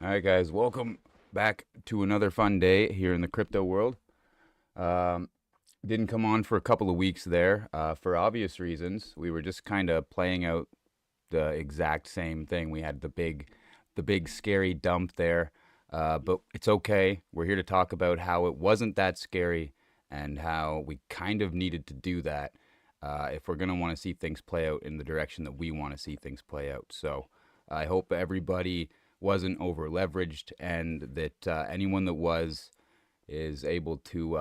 All right, guys, welcome back to another fun day here in the crypto world. Um, didn't come on for a couple of weeks there for obvious reasons. We were just kind of playing out the exact same thing. We had the big scary dump there, but it's okay. We're here to talk about how it wasn't that scary and how we kind of needed to do that if we're going to want to see things play out in the direction that we want to see things play out. So I hope everybody wasn't over leveraged and that anyone that was is able to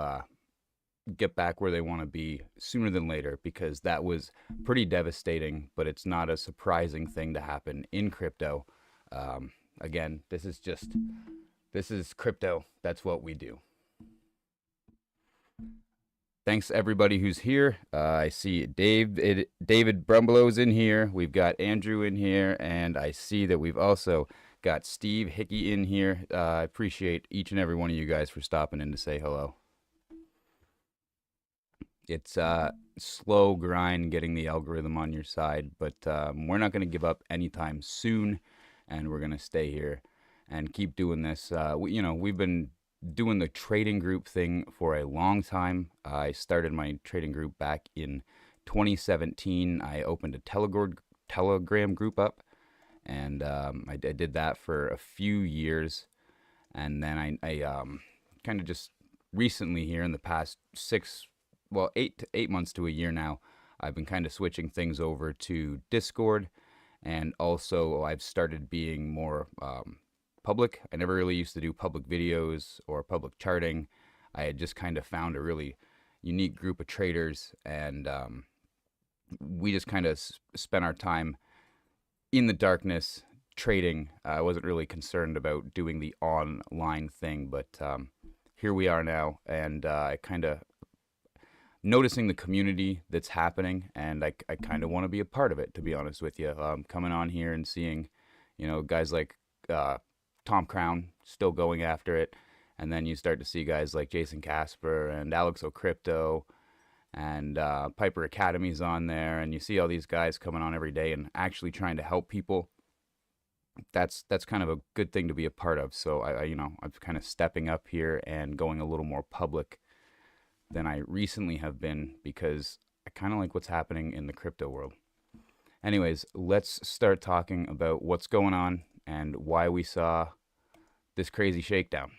get back where they want to be sooner than later, because that was pretty devastating, but it's not a surprising thing to happen in crypto. Again, this is crypto. That's what we do. Thanks everybody who's here. I see David Brumbelow's in here. We've got Andrew in here, and I see that we've also got Steve Hickey in here. I appreciate each and every one of you guys for stopping in to say hello. It's slow grind getting the algorithm on your side, but we're not going to give up anytime soon, and we're going to stay here and keep doing this. We've been doing the trading group thing for a long time. I started my trading group back in 2017. I opened a Telegram group up, and I did that for a few years, and then I kind of just recently here in the past well, 8 months to a year now, I've been kind of switching things over to Discord, and also I've started being more public. I never really used to do public videos or public charting. I had just kind of found a really unique group of traders, and we just kind of spent our time in the darkness trading. I wasn't really concerned about doing the online thing, but here we are now, and I kind of noticing the community that's happening, and I kind of want to be a part of it, to be honest with you. Coming on here and seeing, guys like Tom Crown still going after it, and then you start to see guys like Jason Casper and Alex O'Crypto, and Piper Academy's on there, and you see all these guys coming on every day and actually trying to help people. That's kind of a good thing to be a part of. So I'm kind of stepping up here and going a little more public than I recently have been, because I kind of like what's happening in the crypto world. Anyways, let's start talking about what's going on and why we saw this crazy shakedown,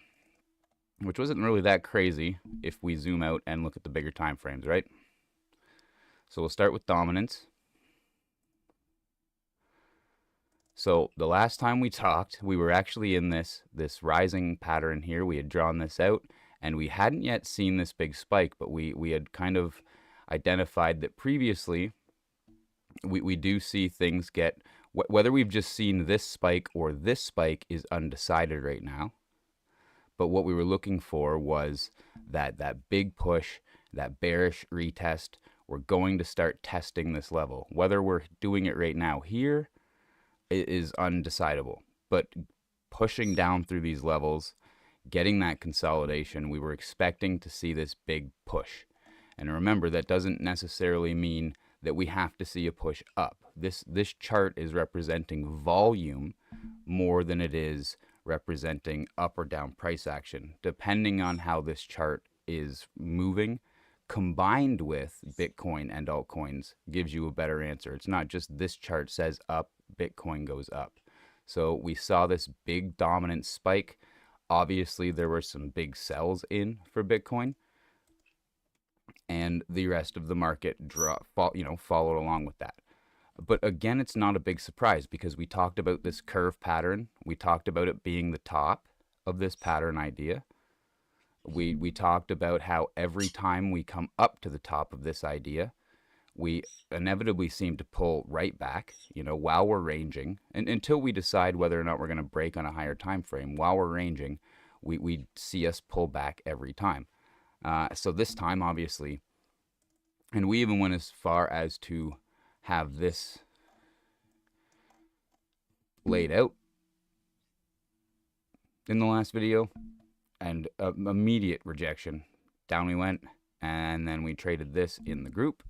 which wasn't really that crazy if we zoom out and look at the bigger time frames, right? So we'll start with dominance. So the last time we talked, we were actually in this rising pattern here. We had drawn this out, and we hadn't yet seen this big spike, but we had kind of identified that previously we do see things get, whether we've just seen this spike or this spike is undecided right now. But what we were looking for was that big push, that bearish retest. We're going to start testing this level. Whether we're doing it right now here is undecidable, but pushing down through these levels, getting that consolidation, we were expecting to see this big push. And remember, that doesn't necessarily mean that we have to see a push up. This chart is representing volume more than it is representing up or down price action. Depending on how this chart is moving, combined with Bitcoin and altcoins, gives you a better answer. It's not just this chart says up, Bitcoin goes up. So we saw this big dominant spike. Obviously, there were some big sells in for Bitcoin, and the rest of the market followed along with that. But again, it's not a big surprise, because we talked about this curve pattern. We talked about it being the top of this pattern idea. We talked about how every time we come up to the top of this idea, we inevitably seem to pull right back, while we're ranging, and until we decide whether or not we're going to break on a higher time frame. While we're ranging, we see us pull back every time. So this time, obviously, and we even went as far as to have this laid out in the last video, and immediate rejection. Down we went, and then we traded this in the group.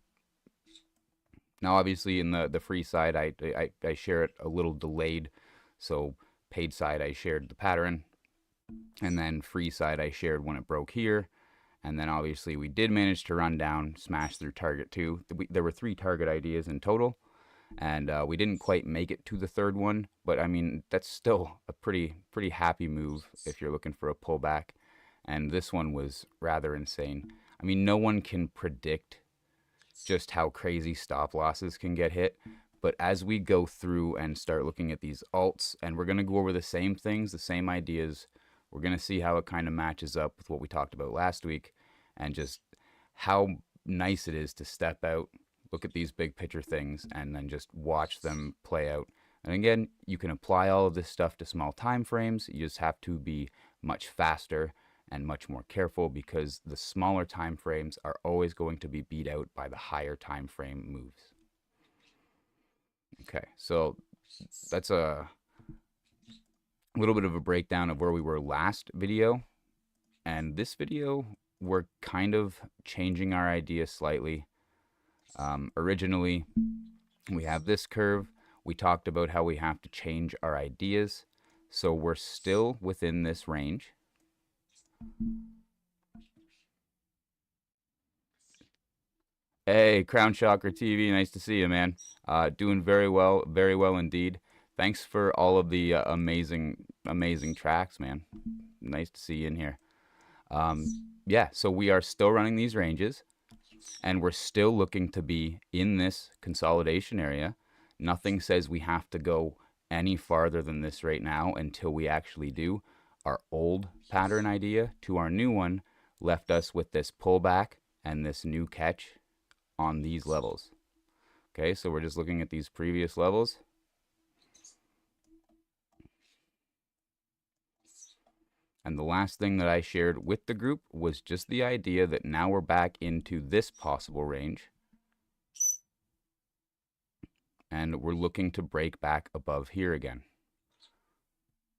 Now, obviously, in the free side, I share it a little delayed, so paid side, I shared the pattern, and then free side, I shared when it broke here. And then obviously we did manage to run down, smash through target 2. There were 3 target ideas in total, and we didn't quite make it to the third one, but I mean, that's still a pretty happy move if you're looking for a pullback. And this one was rather insane. I mean, no one can predict just how crazy stop losses can get hit. But as we go through and start looking at these alts, and we're going to go over the same things, the same ideas, we're going to see how it kind of matches up with what we talked about last week, and just how nice it is to step out, look at these big picture things, and then just watch them play out. And again, you can apply all of this stuff to small time frames. You just have to be much faster and much more careful, because the smaller time frames are always going to be beat out by the higher time frame moves. Okay, so that's a little bit of a breakdown of where we were last video. And this video, we're kind of changing our idea slightly. Originally, we have this curve. We talked about how we have to change our ideas. So we're still within this range. Hey, Crown Chakra TV, nice to see you, man. Doing very well indeed. Thanks for all of the amazing tracks, man. Nice to see you in here. Yeah, so we are still running these ranges, and we're still looking to be in this consolidation area. Nothing says we have to go any farther than this right now until we actually do. Our old pattern idea to our new one left us with this pullback and this new catch on these levels. Okay, so we're just looking at these previous levels. And the last thing that I shared with the group was just the idea that now we're back into this possible range. And we're looking to break back above here again.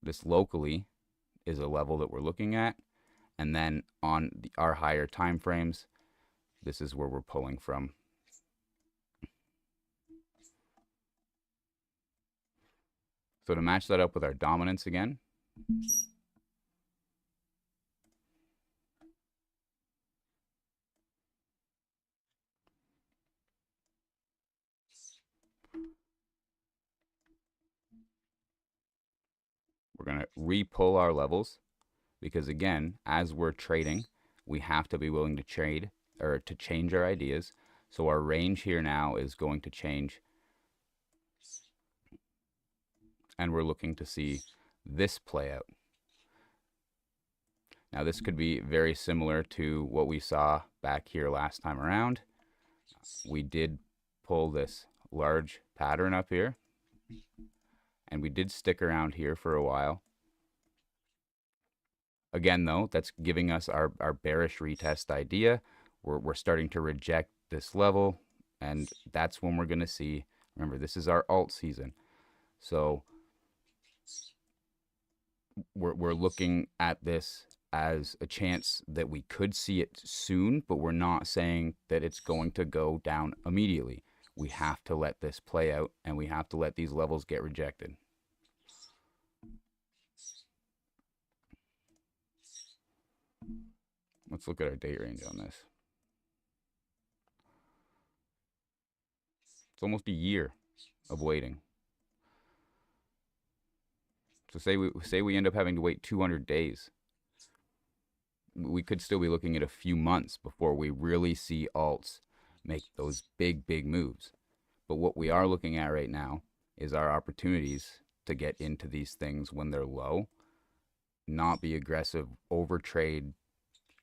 This locally is a level that we're looking at. And then on our higher time frames, this is where we're pulling from. So to match that up with our dominance again, we're going to re-pull our levels, because again, as we're trading, we have to be willing to trade or to change our ideas. So our range here now is going to change, and we're looking to see this play out. Now this could be very similar to what we saw back here last time around. We did pull this large pattern up here, and we did stick around here for a while. Again, though, that's giving us our bearish retest idea. We're starting to reject this level, and that's when we're going to see, remember, this is our alt season. So we're looking at this as a chance that we could see it soon, but we're not saying that it's going to go down immediately. We have to let this play out, and we have to let these levels get rejected. Let's look at our date range on this. It's almost a year of waiting. So say we end up having to wait 200 days. We could still be looking at a few months before we really see alts make those big moves. But what we are looking at right now is our opportunities to get into these things when they're low, not be aggressive, overtrade,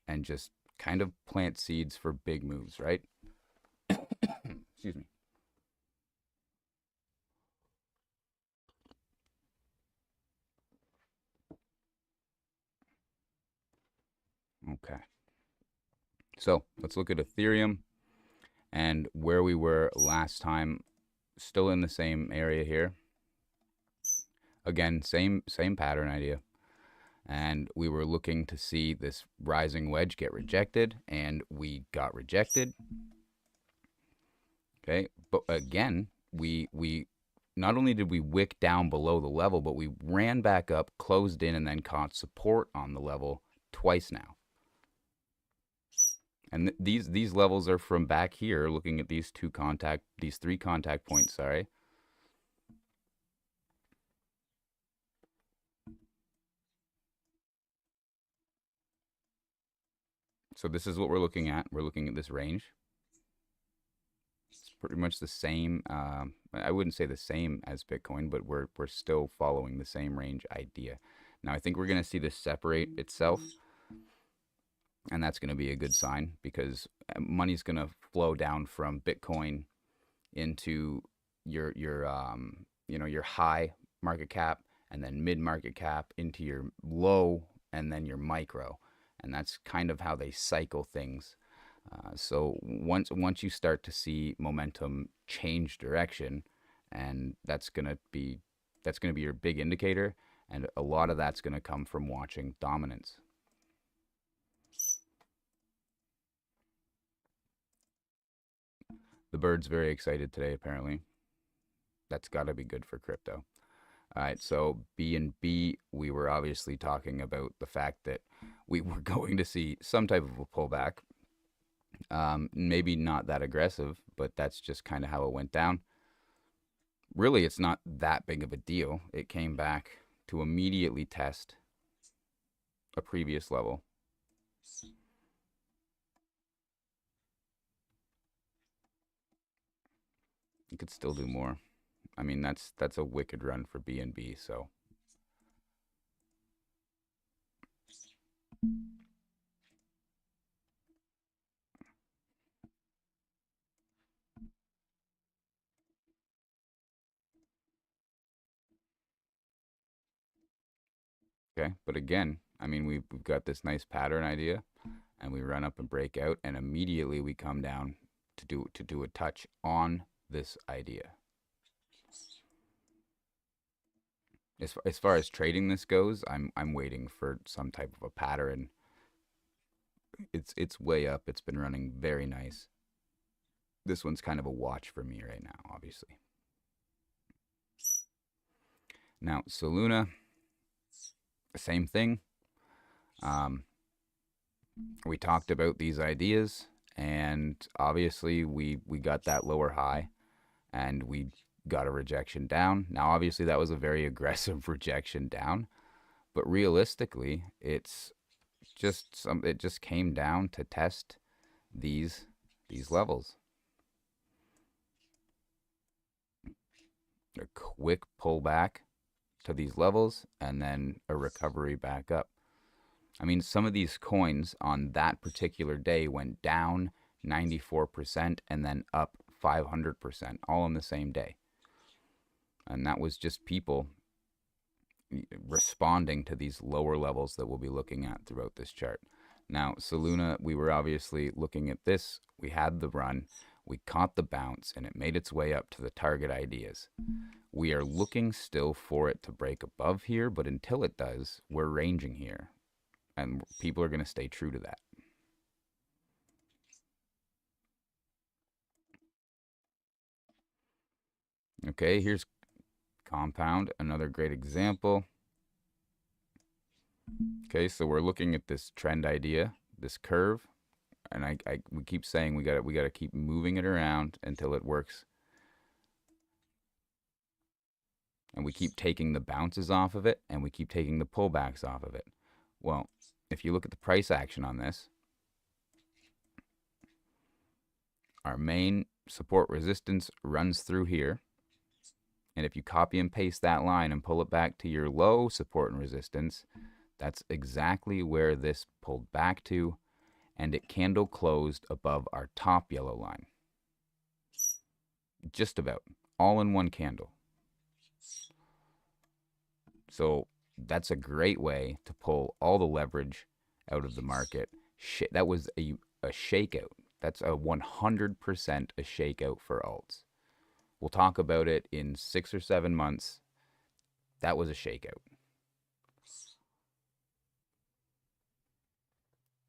and just kind of plant seeds for big moves, right? Excuse me. Okay. So let's look at Ethereum and where we were last time. Still in the same area here. Again, same pattern idea. And we were looking to see this rising wedge get rejected, and we got rejected. Okay, but again, we not only did we wick down below the level, but we ran back up, closed in, and then caught support on the level twice now. And these levels are from back here, looking at these three contact points, sorry. So this is what we're looking at. We're looking at this range. It's pretty much the same. I wouldn't say the same as Bitcoin, but we're still following the same range idea. Now I think we're going to see this separate itself, and that's going to be a good sign because money's going to flow down from Bitcoin into your high market cap, and then mid market cap into your low, and then your micro, and that's kind of how they cycle things. So once you start to see momentum change direction, and that's gonna be your big indicator, and a lot of that's gonna come from watching dominance. The bird's very excited today, apparently. That's got to be good for crypto. All right, so B&B, we were obviously talking about the fact that we were going to see some type of a pullback. Maybe not that aggressive, but that's just kind of how it went down. Really, it's not that big of a deal. It came back to immediately test a previous level. You could still do more. I mean, that's a wicked run for B&B. So okay, but again, I mean, we've got this nice pattern idea, and we run up and break out, and immediately we come down to do a touch on this idea. As far as trading this goes, I'm waiting for some type of a pattern. It's way up. It's been running very nice. This one's kind of a watch for me right now, obviously. Now, Soluna, same thing. Um, we talked about these ideas, and obviously we got that lower high, and we got a rejection down. Now, obviously, that was a very aggressive rejection down, but realistically, it just came down to test these levels. A quick pullback to these levels, and then a recovery back up. I mean, some of these coins on that particular day went down 94% and then up 500%, all in the same day. And that was just people responding to these lower levels that we'll be looking at throughout this chart. Now, Soluna, we were obviously looking at this. We had the run, we caught the bounce, and it made its way up to the target ideas. We are looking still for it to break above here, but until it does, we're ranging here. And people are going to stay true to that. Okay, here's Compound, another great example. Okay, so we're looking at this trend idea, this curve, and we keep saying we got to keep moving it around until it works, and we keep taking the bounces off of it, and we keep taking the pullbacks off of it. Well, if you look at the price action on this, our main support resistance runs through here. And if you copy and paste that line and pull it back to your low support and resistance, that's exactly where this pulled back to, and it candle closed above our top yellow line. Just about, all in one candle. So that's a great way to pull all the leverage out of the market. That was a shakeout. That's a 100% a shakeout for alts. We'll talk about it in 6 or 7 months. That was a shakeout.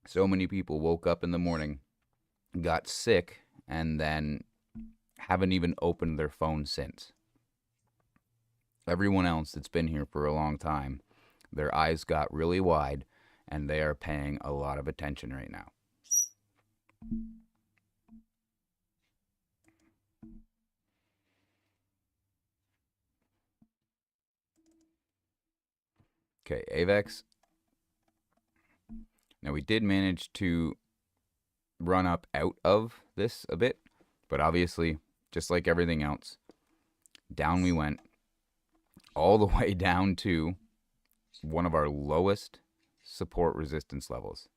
So many people woke up in the morning, got sick, and then haven't even opened their phone since. Everyone else that's been here for a long time, their eyes got really wide and they are paying a lot of attention right now. Okay, AVEX. Now we did manage to run up out of this a bit, but obviously, just like everything else, down we went all the way down to one of our lowest support resistance levels.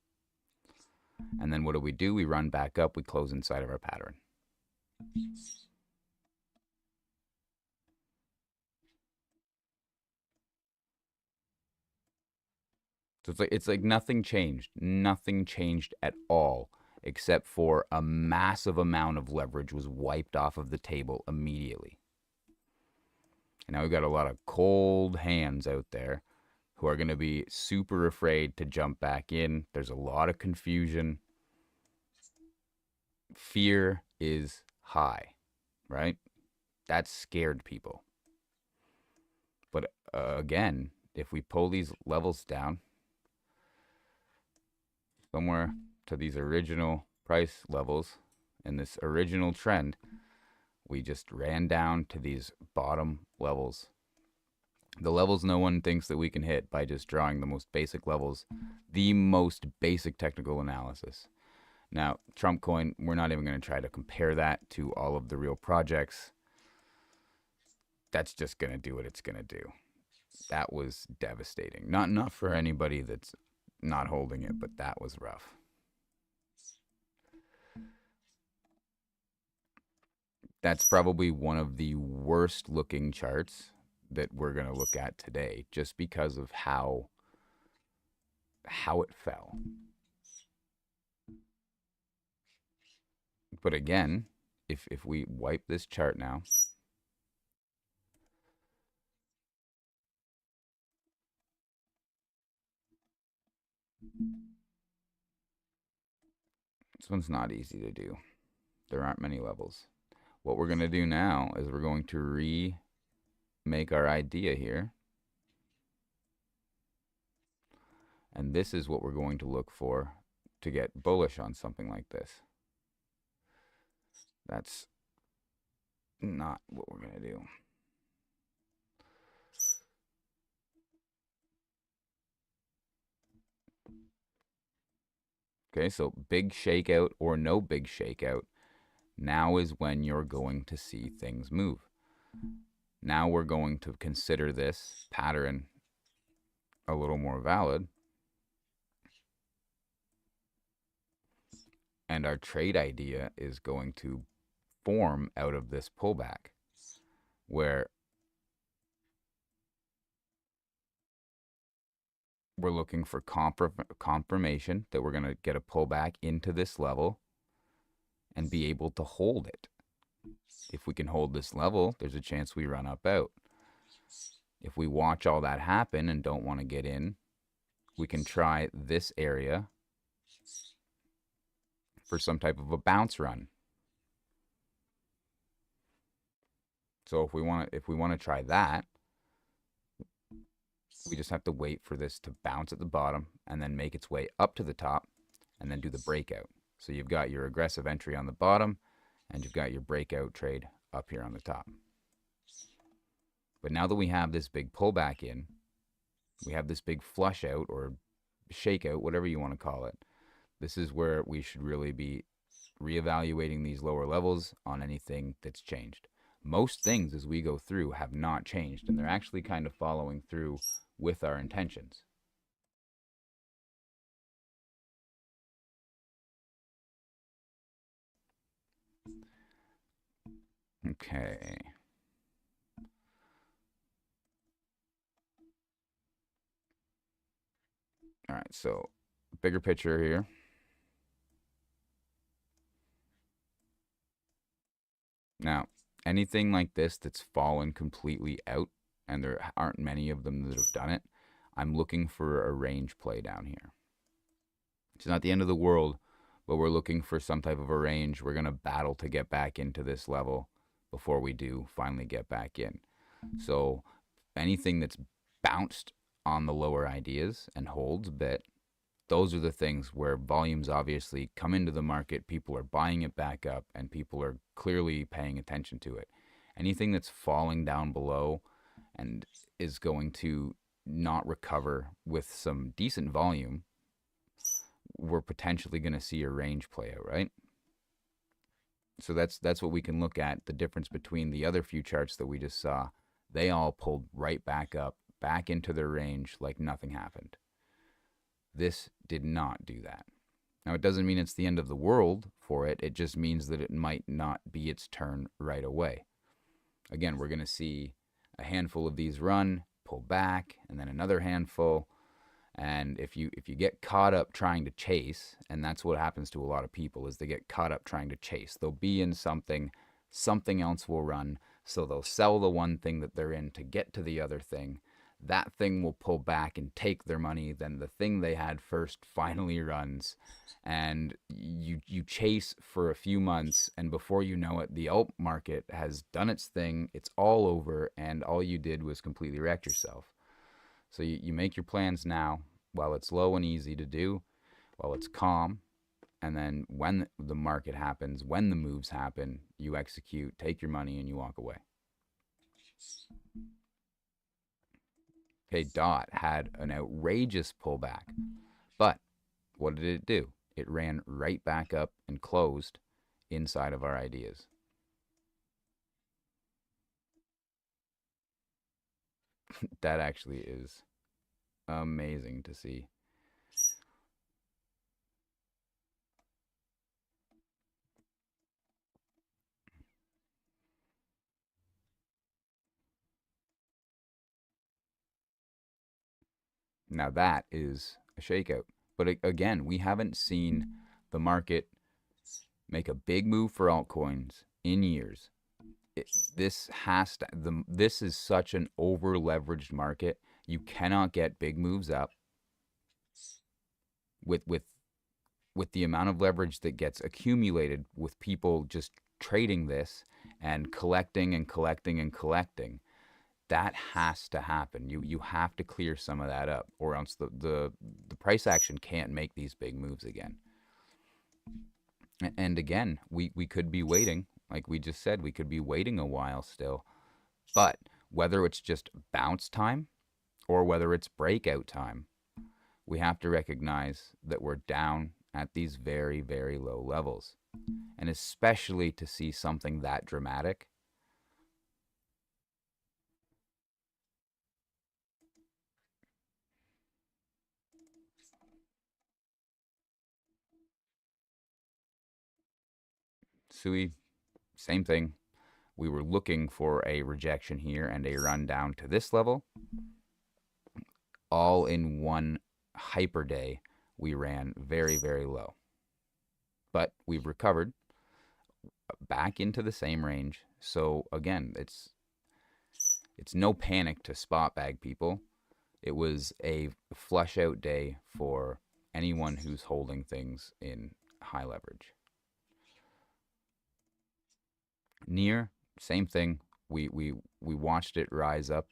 And then what do? We run back up, we close inside of our pattern. So it's like nothing changed. Nothing changed at all, except for a massive amount of leverage was wiped off of the table immediately. And now we've got a lot of cold hands out there who are going to be super afraid to jump back in. There's a lot of confusion. Fear is high, right? That scared people. But again, if we pull these levels down somewhere to these original price levels in this original trend, we just ran down to these bottom levels. The levels no one thinks that we can hit by just drawing the most basic levels, the most basic technical analysis. Now, Trump coin, we're not even going to try to compare that to all of the real projects. That's just going to do what it's going to do. That was devastating. Not for anybody that's not holding it, but that was rough. That's probably one of the worst looking charts that we're going to look at today, just because of how it fell. But again, if we wipe this chart now, this one's not easy to do. There aren't many levels. What we're going to do now is we're going to remake our idea here. And this is what we're going to look for to get bullish on something like this. That's not what we're going to do. Okay, so big shakeout or no big shakeout. Now is when you're going to see things move. Now we're going to consider this pattern a little more valid. And our trade idea is going to form out of this pullback, where we're looking for confirmation that we're going to get a pullback into this level and be able to hold it. If we can hold this level, there's a chance we run up out. If we watch all that happen and don't want to get in, we can try this area for some type of a bounce run. So if we want to try that, we just have to wait for this to bounce at the bottom and then make its way up to the top and then do the breakout. So you've got your aggressive entry on the bottom and you've got your breakout trade up here on the top. But now that we have this big pullback in, we have this big flush out or shakeout, whatever you want to call it, this is where we should really be reevaluating these lower levels on anything that's changed. Most things as we go through have not changed, and they're actually kind of following through with our intentions. Okay. All right, so bigger picture here. Now, anything like this that's fallen completely out, and there aren't many of them that have done it, I'm looking for a range play down here. It's not the end of the world, but we're looking for some type of a range. We're going to battle to get back into this level before we do finally get back in. So anything that's bounced on the lower ideas and holds a bit, those are the things where volumes obviously come into the market, people are buying it back up, and people are clearly paying attention to it. Anything that's falling down below and is going to not recover with some decent volume, we're potentially going to see a range play out, right? So that's what we can look at. The difference between the other few charts that we just saw, they all pulled right back up, back into their range like nothing happened. This did not do that. Now, it doesn't mean it's the end of the world for it. It just means that it might not be its turn right away. Again, we're going to see a handful of these run, pull back, and then another handful. And if you get caught up trying to chase, and that's what happens to a lot of people, is they get caught up trying to chase. They'll be in something, something else will run, so they'll sell the one thing that they're in to get to the other thing. That thing will pull back and take their money. Then the thing they had first finally runs, and you chase for a few months, and before you know it, the alt market has done its thing. It's all over, and all you did was completely wreck yourself. So you make your plans now while it's low and easy to do, while it's calm. And then when the market happens, when the moves happen, you execute, take your money, and you walk away. Okay, DOT had an outrageous pullback. But what did it do? It ran right back up and closed inside of our ideas. That actually is amazing to see. Now that is a shakeout. But again, we haven't seen the market make a big move for altcoins in years. This is such an over leveraged market. You cannot get big moves up with the amount of leverage that gets accumulated with people just trading this and collecting and collecting and collecting. That has to happen. You have to clear some of that up, or else the price action can't make these big moves again. And again, we could be waiting, like we just said, we could be waiting a while still. But whether it's just bounce time or whether it's breakout time, we have to recognize that we're down at these very, very low levels. And especially to see something that dramatic. Sui, same thing. We were looking for a rejection here and a run down to this level. All in one hyper day, we ran very, very low. But we've recovered back into the same range. So again, it's no panic to spot bag people. It was a flush out day for anyone who's holding things in high leverage. Near, same thing. We watched it rise up,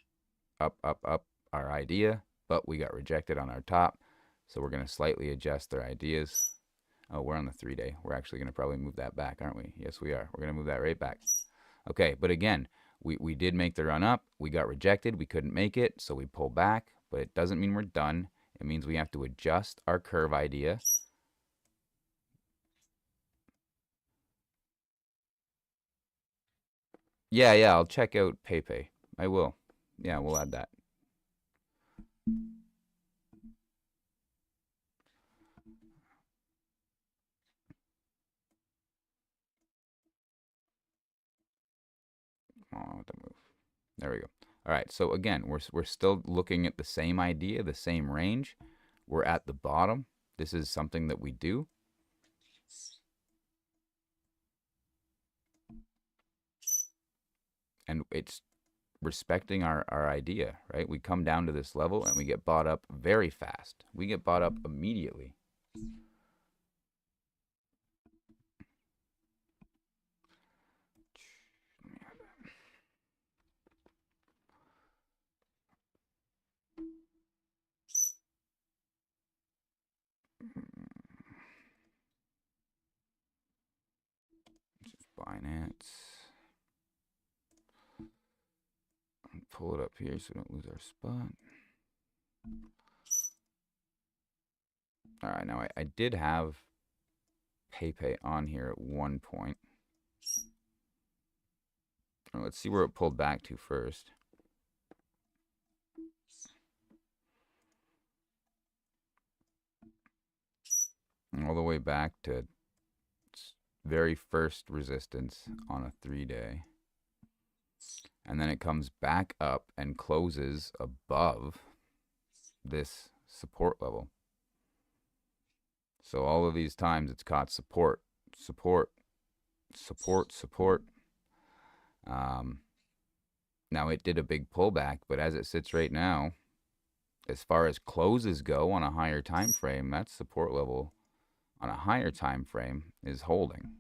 up, up, up our idea, but we got rejected on our top. So we're going to slightly adjust their ideas. Oh, we're on the 3-day. We're actually going to probably move that back, aren't we? Yes, we are. We're going to move that right back. Okay, but again, we did make the run up. We got rejected. We couldn't make it, so we pull back. But it doesn't mean we're done. It means we have to adjust our curve idea. Yeah, I'll check out PayPay. I will. Yeah, we'll add that. Oh, the move. There we go. All right. So again, we're still looking at the same idea, the same range. We're at the bottom. This is something that we do. And it's respecting our idea, right? We come down to this level and we get bought up very fast. We get bought up immediately. Finance. Pull it up here so we don't lose our spot. All right, now I did have PayPay on here at one point. Let's see where it pulled back to first. All the way back to its very first resistance on a 3-day. And then it comes back up and closes above this support level. So all of these times it's caught support, support, support, support. Now it did a big pullback, but as it sits right now, as far as closes go on a higher time frame, that support level on a higher time frame is holding.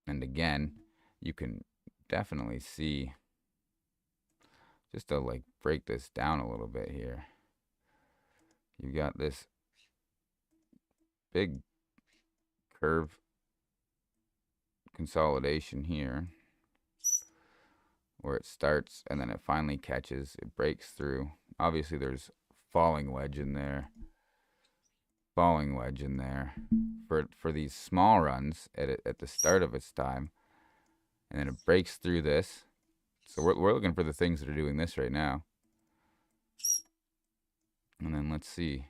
And again, you can definitely see, just to like break this down a little bit here, you got this big curve consolidation here where it starts and then it finally catches, it breaks through. Obviously there's falling wedge in there for these small runs at the start of its time, and then it breaks through this. So we're looking for the things that are doing this right now, and then let's see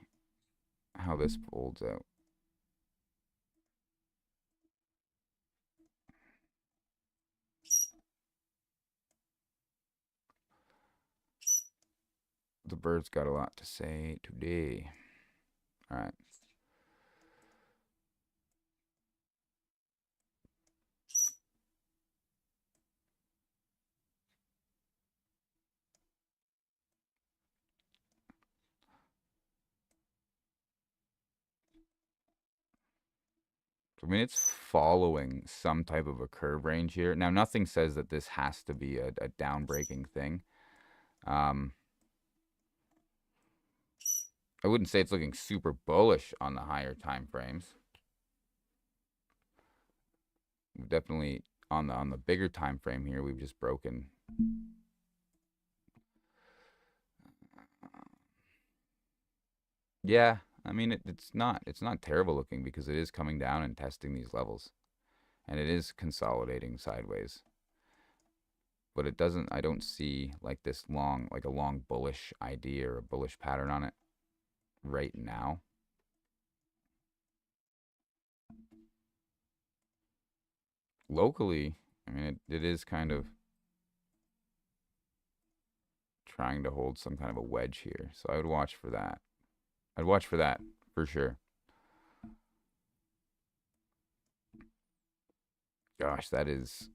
how this folds out. The bird's got a lot to say today. All right. I mean, it's following some type of a curve range here. Now, nothing says that this has to be a down-breaking thing. I wouldn't say it's looking super bullish on the higher time frames. Definitely on the bigger time frame here, we've just broken. Yeah, I mean it's not terrible looking because it is coming down and testing these levels, and it is consolidating sideways. But it doesn't. I don't see like this long, like a long bullish idea or a bullish pattern on it right now. Locally, I mean it is kind of trying to hold some kind of a wedge here, so I would watch for that. I'd watch for that for sure. Gosh, that's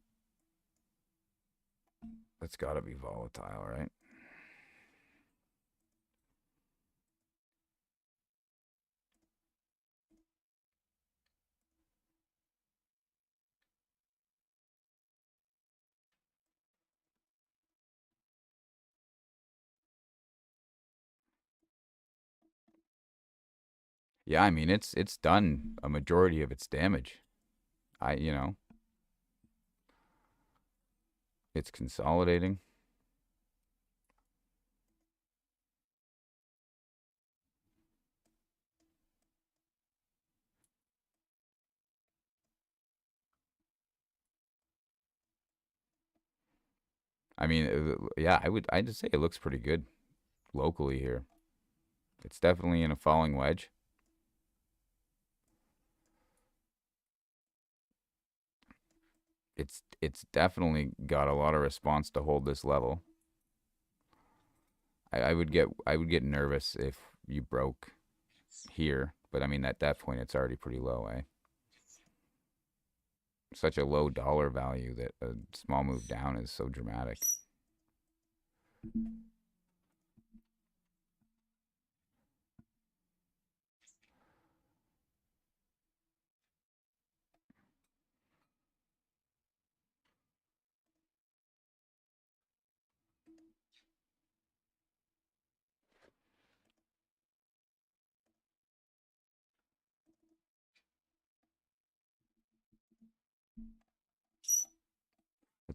got to be volatile, right? Yeah, I mean it's done a majority of its damage. You know, it's consolidating. I mean, yeah, I'd just say it looks pretty good locally here. It's definitely in a falling wedge. It's definitely got a lot of response to hold this level. I would get nervous if you broke here, but I mean at that point it's already pretty low, eh? Such a low dollar value that a small move down is so dramatic.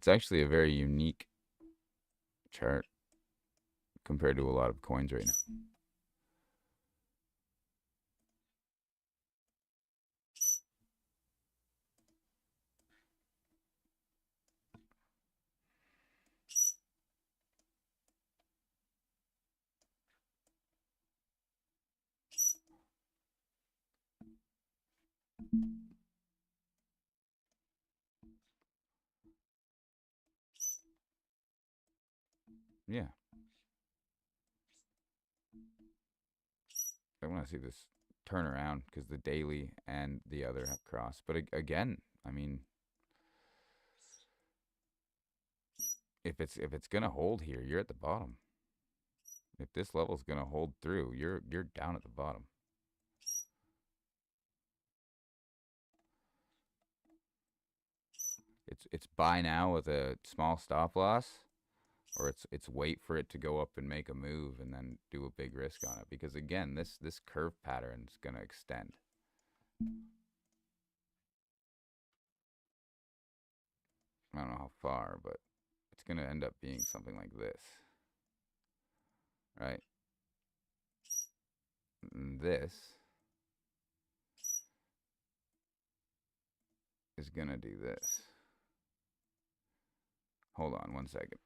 It's actually a very unique chart compared to a lot of coins right now. Yeah, I want to see this turn around because the daily and the other have crossed. But again, I mean, if it's gonna hold here, you're at the bottom. If this level's gonna hold through, you're down at the bottom. It's buy now with a small stop loss, or it's wait for it to go up and make a move and then do a big risk on it. Because again, this curve pattern is gonna extend. I don't know how far, but it's gonna end up being something like this, right? And this is gonna do this. Hold on 1 second.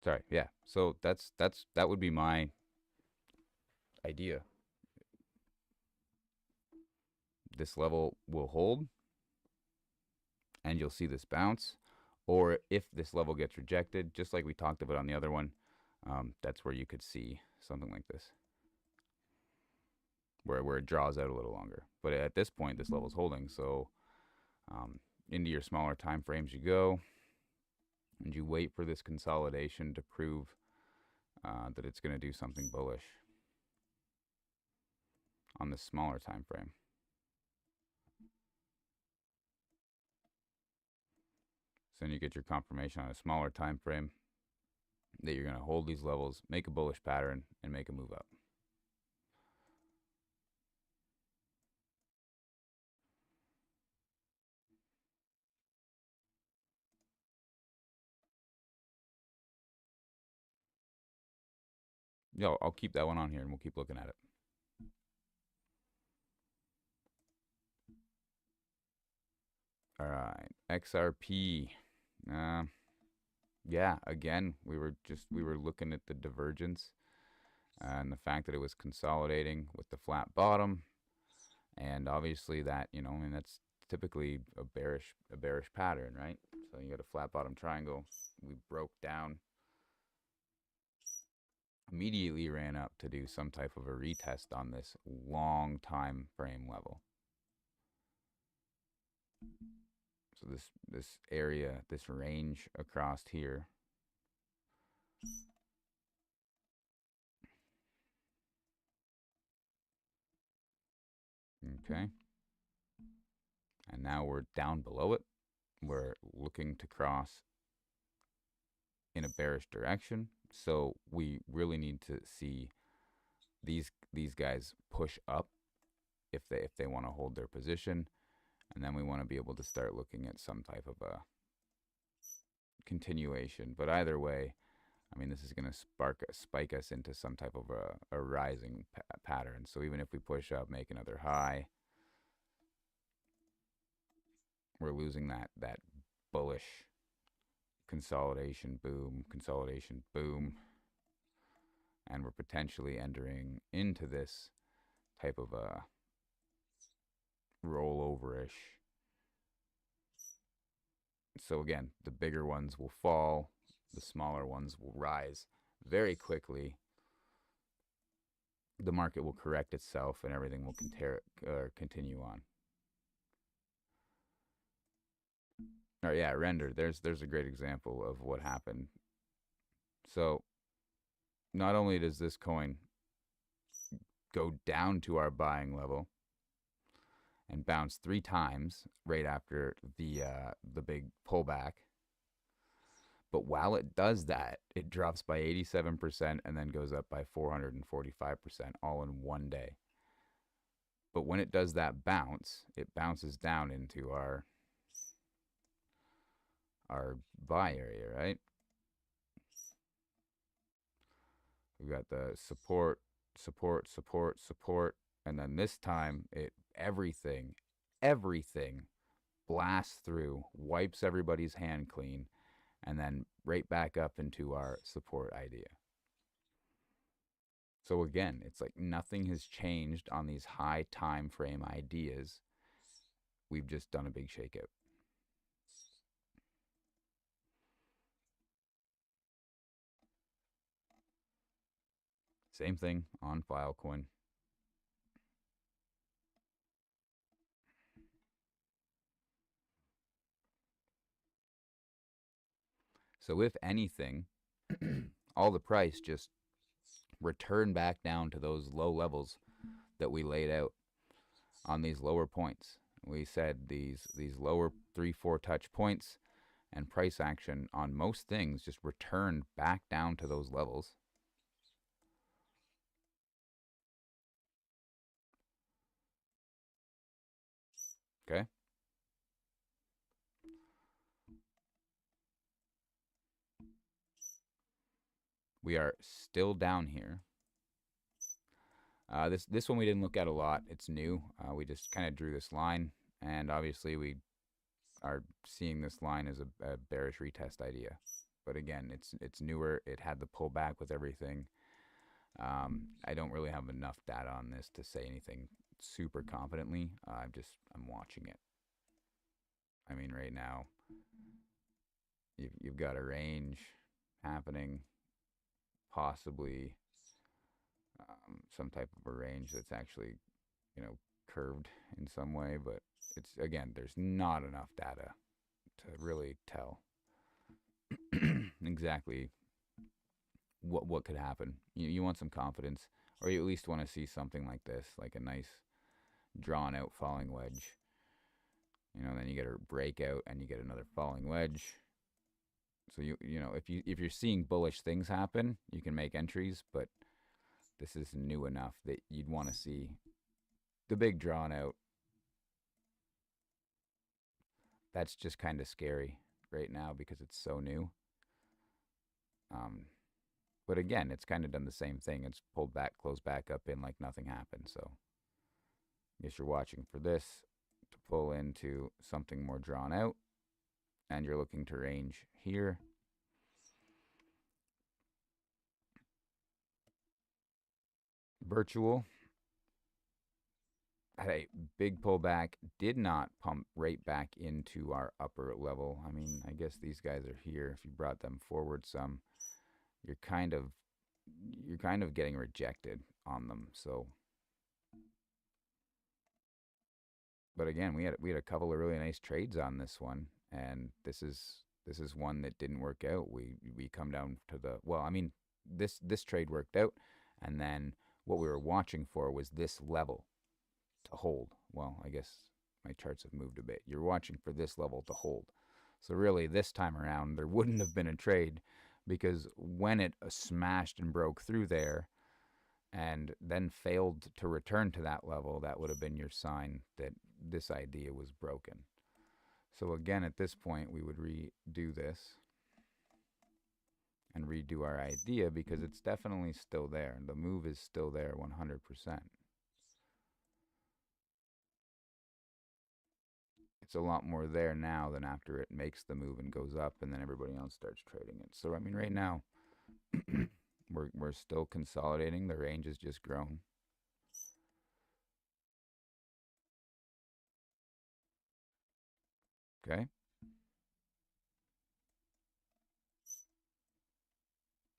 Sorry. Yeah. So that would be my idea. This level will hold, and you'll see this bounce. Or if this level gets rejected, just like we talked about on the other one, that's where you could see something like this, where it draws out a little longer. But at this point, this level's holding, so um, into your smaller time frames you go, and you wait for this consolidation to prove that it's going to do something bullish on this smaller time frame. So then you get your confirmation on a smaller time frame that you're going to hold these levels, make a bullish pattern, and make a move up. Yo, I'll keep that one on here, and we'll keep looking at it. All right, XRP. Yeah, again, we were looking at the divergence and the fact that it was consolidating with the flat bottom, and obviously that, I mean, that's typically a bearish pattern, right? So you got a flat bottom triangle. We broke down, immediately ran up to do some type of a retest on this long time frame level. So this area, this range across here, okay, and now we're down below it. We're looking to cross in a bearish direction, so we really need to see these guys push up if they want to hold their position, and then we want to be able to start looking at some type of a continuation. But either way, I mean, this is going to spike us into some type of a rising pattern. So even if we push up, make another high, we're losing that bullish consolidation boom, and we're potentially entering into this type of a rollover-ish. So again, the bigger ones will fall, the smaller ones will rise very quickly, the market will correct itself and everything will continue on. Or yeah, render. There's a great example of what happened. So not only does this coin go down to our buying level and bounce 3 times right after the big pullback, but while it does that, it drops by 87% and then goes up by 445% all in one day. But when it does that bounce, it bounces down into our buy area, right? We've got the support, support, support, support, and then this time everything blasts through, wipes everybody's hand clean, and then right back up into our support idea. So again, it's like nothing has changed on these high time frame ideas. We've just done a big shakeout. Same thing on Filecoin. So if anything, all the price just returned back down to those low levels that we laid out on these lower points. We said these lower 3-4 touch points and price action on most things just returned back down to those levels. Okay? We are still down here. This one we didn't look at a lot. It's new. We just kind of drew this line, and obviously we are seeing this line as a bearish retest idea. But again, it's newer. It had the pullback with everything. I don't really have enough data on this to say anything super confidently. I'm watching it. I mean, right now you've got a range happening, possibly some type of a range that's actually curved in some way, but it's again there's not enough data to really tell exactly what could happen. You want some confidence, or you at least want to see something like this, like a nice drawn out falling wedge. Then you get a breakout and you get another falling wedge. So if you're seeing bullish things happen, you can make entries, but this is new enough that you'd want to see the big drawn out. That's just kind of scary right now because it's so new. But again, it's kind of done the same thing. It's pulled back, closed back up in like nothing happened. So I guess you're watching for this to pull into something more drawn out, and you're looking to range here. Virtual had a big pullback, did not pump right back into our upper level. I mean, I guess these guys are here. If you brought them forward some, you're kind of getting rejected on them. So, but again, we had a couple of really nice trades on this one, and this is one that didn't work out. We come down to the well, I mean, this trade worked out, and then what we were watching for was this level to hold. Well, I guess my charts have moved a bit. You're watching for this level to hold. So really, this time around, there wouldn't have been a trade because when it smashed and broke through there and then failed to return to that level, that would have been your sign that this idea was broken. So again, at this point, we would redo this and redo our idea because it's definitely still there. The move is still there 100%. It's a lot more there now than after it makes the move and goes up and then everybody else starts trading it. So I mean right now we're still consolidating. The range has just grown. Okay?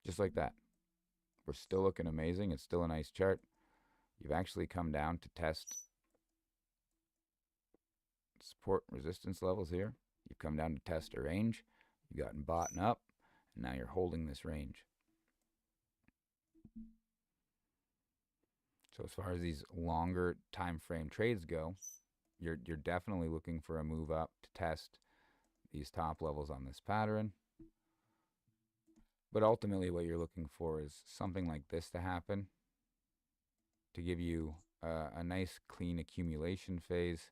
Just like that. We're still looking amazing. It's still a nice chart. You've actually come down to test support resistance levels here. You've come down to test a range. You've gotten bought up, and now you're holding this range. So as far as these longer time frame trades go, you're definitely looking for a move up to test these top levels on this pattern. But ultimately what you're looking for is something like this to happen to give you a nice clean accumulation phase.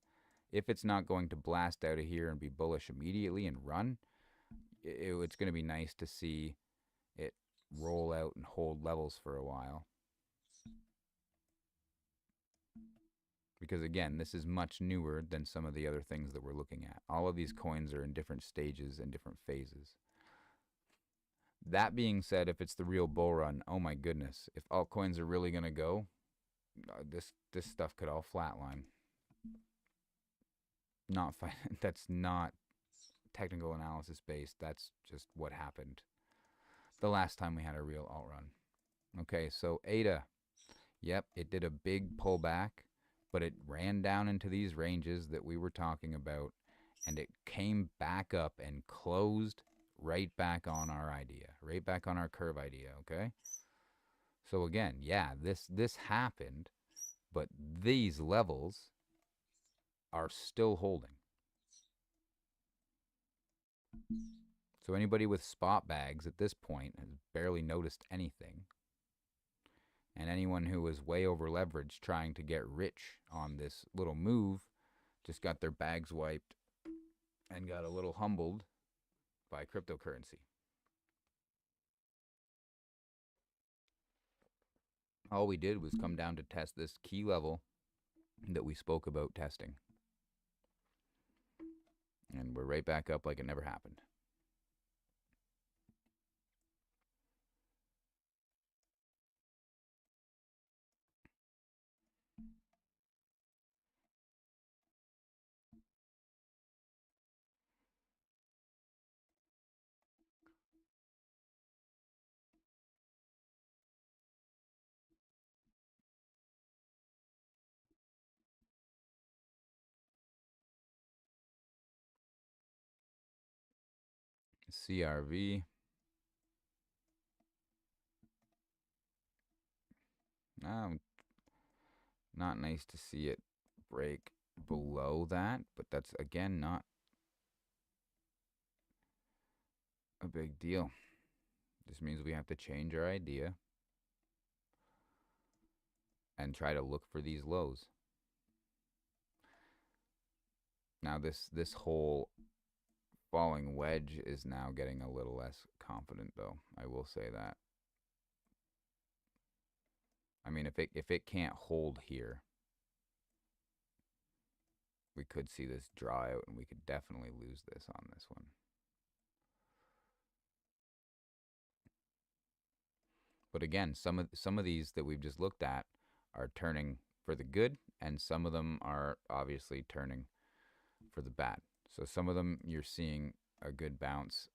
If it's not going to blast out of here and be bullish immediately and run, it's going to be nice to see it roll out and hold levels for a while. Because again, this is much newer than some of the other things that we're looking at. All of these coins are in different stages and different phases. That being said, if it's the real bull run, oh my goodness, if altcoins are really going to go, this stuff could all flatline. That's not technical analysis based. That's just what happened the last time we had a real alt run. Okay, so ADA, yep, it did a big pullback, but it ran down into these ranges that we were talking about, and it came back up and closed right back on our idea, right back on our curve idea, okay? So again, yeah, this happened, but these levels are still holding. So anybody with spot bags at this point has barely noticed anything. And anyone who was way over leveraged trying to get rich on this little move just got their bags wiped and got a little humbled by cryptocurrency. All we did was come down to test this key level that we spoke about testing. And we're right back up like it never happened. CRV. Not nice to see it break below that, but that's again not a big deal. This means we have to change our idea and try to look for these lows. Now this whole falling wedge is now getting a little less confident, though. I will say that. I mean, if it can't hold here, we could see this draw out, and we could definitely lose this on this one. But again, some of these that we've just looked at are turning for the good, and some of them are obviously turning for the bad. So some of them you're seeing a good bounce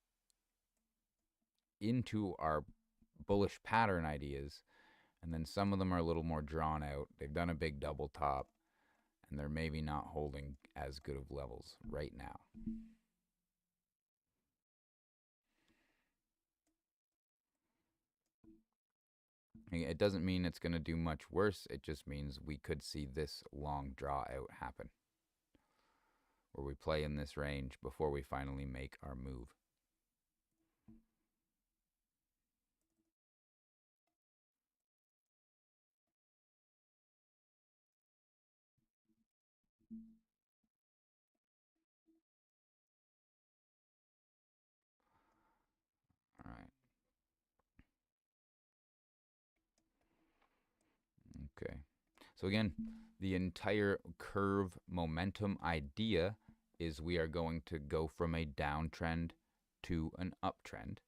into our bullish pattern ideas, and then some of them are a little more drawn out. They've done a big double top, and they're maybe not holding as good of levels right now. It doesn't mean it's going to do much worse. It just means we could see this long draw out happen, where we play in this range before we finally make our move. All right. Okay. So again, the entire curve momentum idea is we are going to go from a downtrend to an uptrend.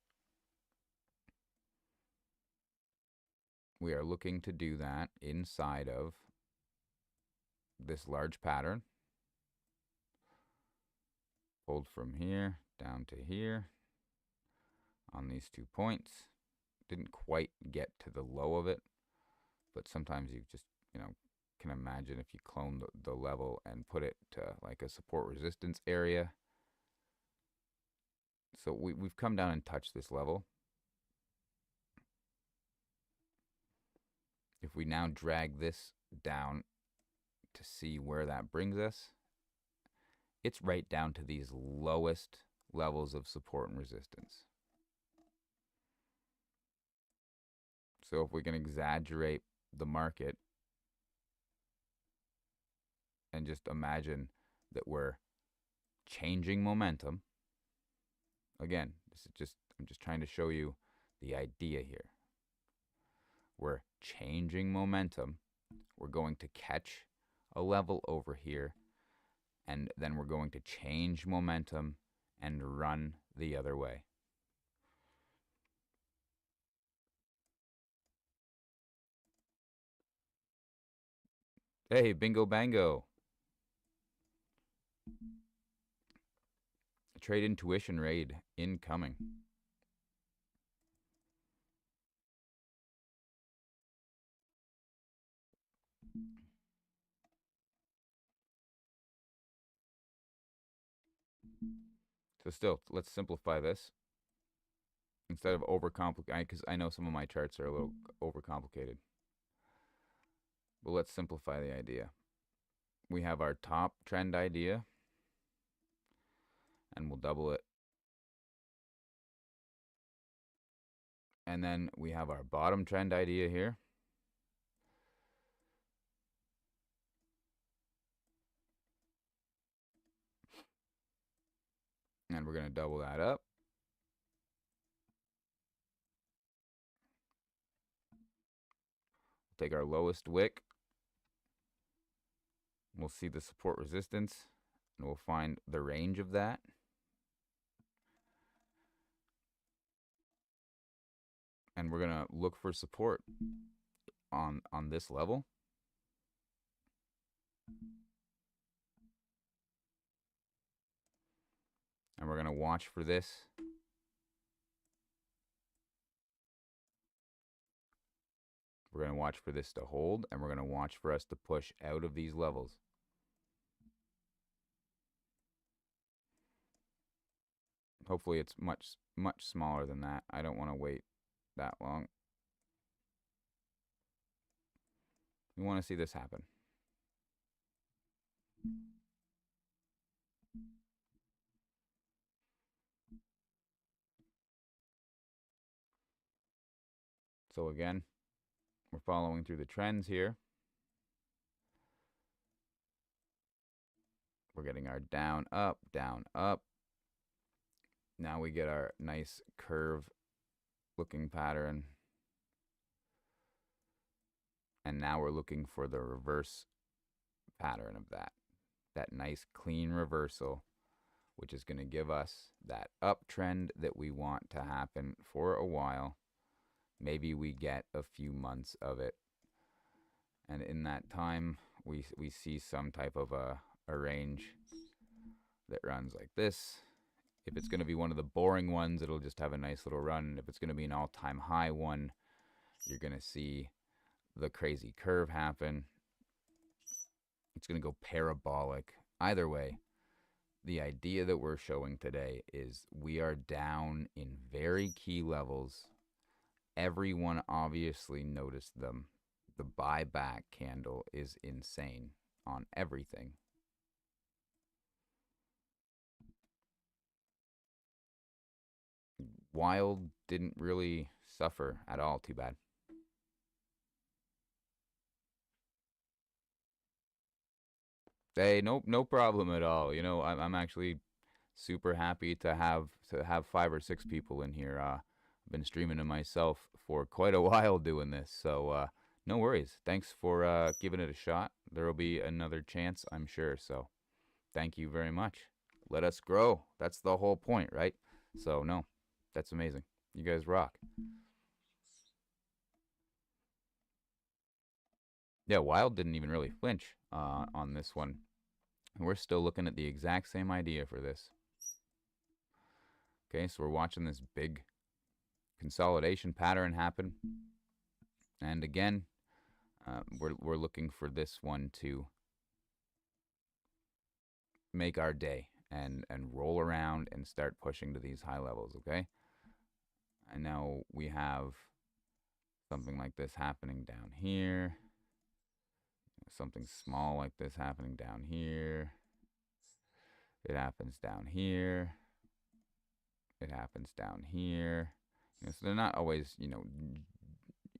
We are looking to do that inside of this large pattern. Hold from here down to here on these 2 points. Didn't quite get to the low of it, but sometimes you just you know, can imagine if you clone the level and put it to like a support resistance area. So we've come down and touched this level. If we now drag this down to see where that brings us, it's right down to these lowest levels of support and resistance. So if we can exaggerate the market and just imagine that we're changing momentum, again, this is just I'm just trying to show you the idea here. We're changing momentum. We're going to catch a level over here, and then we're going to change momentum and run the other way. Hey, bingo bango. Trade intuition raid incoming. So still, let's simplify this. Instead of overcomplicated, because I know some of my charts are a little overcomplicated. But let's simplify the idea. We have our top trend idea, and we'll double it. And then we have our bottom trend idea here. And we're going to double that up. Take our lowest wick. We'll see the support resistance, and we'll find the range of that. And we're going to look for support on this level. And we're going to watch for this. We're going to watch for this to hold, and we're going to watch for us to push out of these levels. Hopefully it's much smaller than that. I don't want to wait that long. We want to see this happen. So again, we're following through the trends here. We're getting our down, up, down, up. Now we get our nice curve looking pattern. And now we're looking for the reverse pattern of that. That nice clean reversal, which is going to give us that uptrend that we want to happen for a while. Maybe we get a few months of it. And in that time, we see some type of a range that runs like this. If it's going to be one of the boring ones, it'll just have a nice little run. If it's going to be an all-time high one, you're going to see the crazy curve happen. It's going to go parabolic. Either way, the idea that we're showing today is we are down in very key levels. Everyone obviously noticed them. The buyback candle is insane on everything. Wild didn't really suffer at all. Too bad. Hey, no problem at all. You know, I'm actually super happy to have 5 or 6 people in here. I've been streaming to myself for quite a while doing this, so no worries. Thanks for giving it a shot. There will be another chance, I'm sure. So thank you very much. Let us grow. That's the whole point, right? So no, that's amazing. You guys rock. Yeah, Wild didn't even really flinch on this one. We're still looking at the exact same idea for this. Okay, so we're watching this big consolidation pattern happen. And again, We're looking for this one to make our day and roll around and start pushing to these high levels. Okay, and now we have something like this happening down here, something small like this happening down here. It happens down here. It happens down here. So they're not always,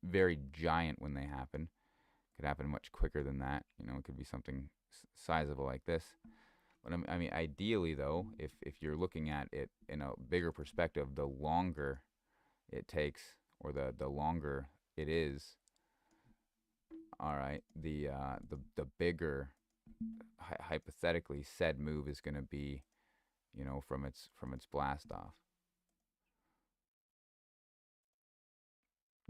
very giant when they happen. It could happen much quicker than that. It could be something sizable like this. But I mean, ideally though, if you're looking at it in a bigger perspective, the longer it takes, or the longer it is, all right, the bigger hypothetically said move is going to be, from its blast off.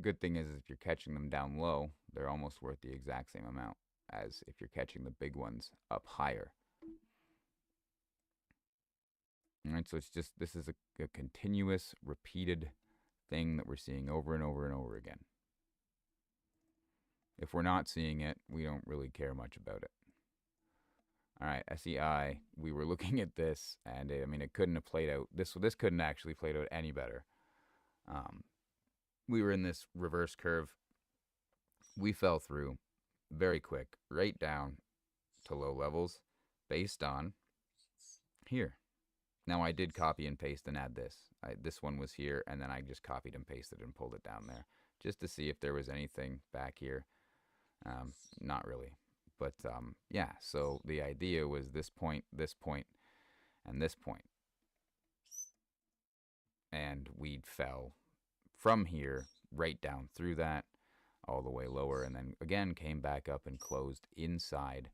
Good thing is if you're catching them down low, they're almost worth the exact same amount as if you're catching the big ones up higher. All right, so it's just, this is a continuous, repeated thing that we're seeing over and over and over again. If we're not seeing it, we don't really care much about it. All right, SEI, we were looking at this, and it couldn't have played out. This couldn't actually played out any better. We were in this reverse curve. We fell through very quick, right down to low levels based on here. Now I did copy and paste and add this. This one was here, and then I just copied and pasted and pulled it down there just to see if there was anything back here. Not really. But yeah, so the idea was this point, and this point. And we fell from here right down through that, all the way lower, and then again came back up and closed inside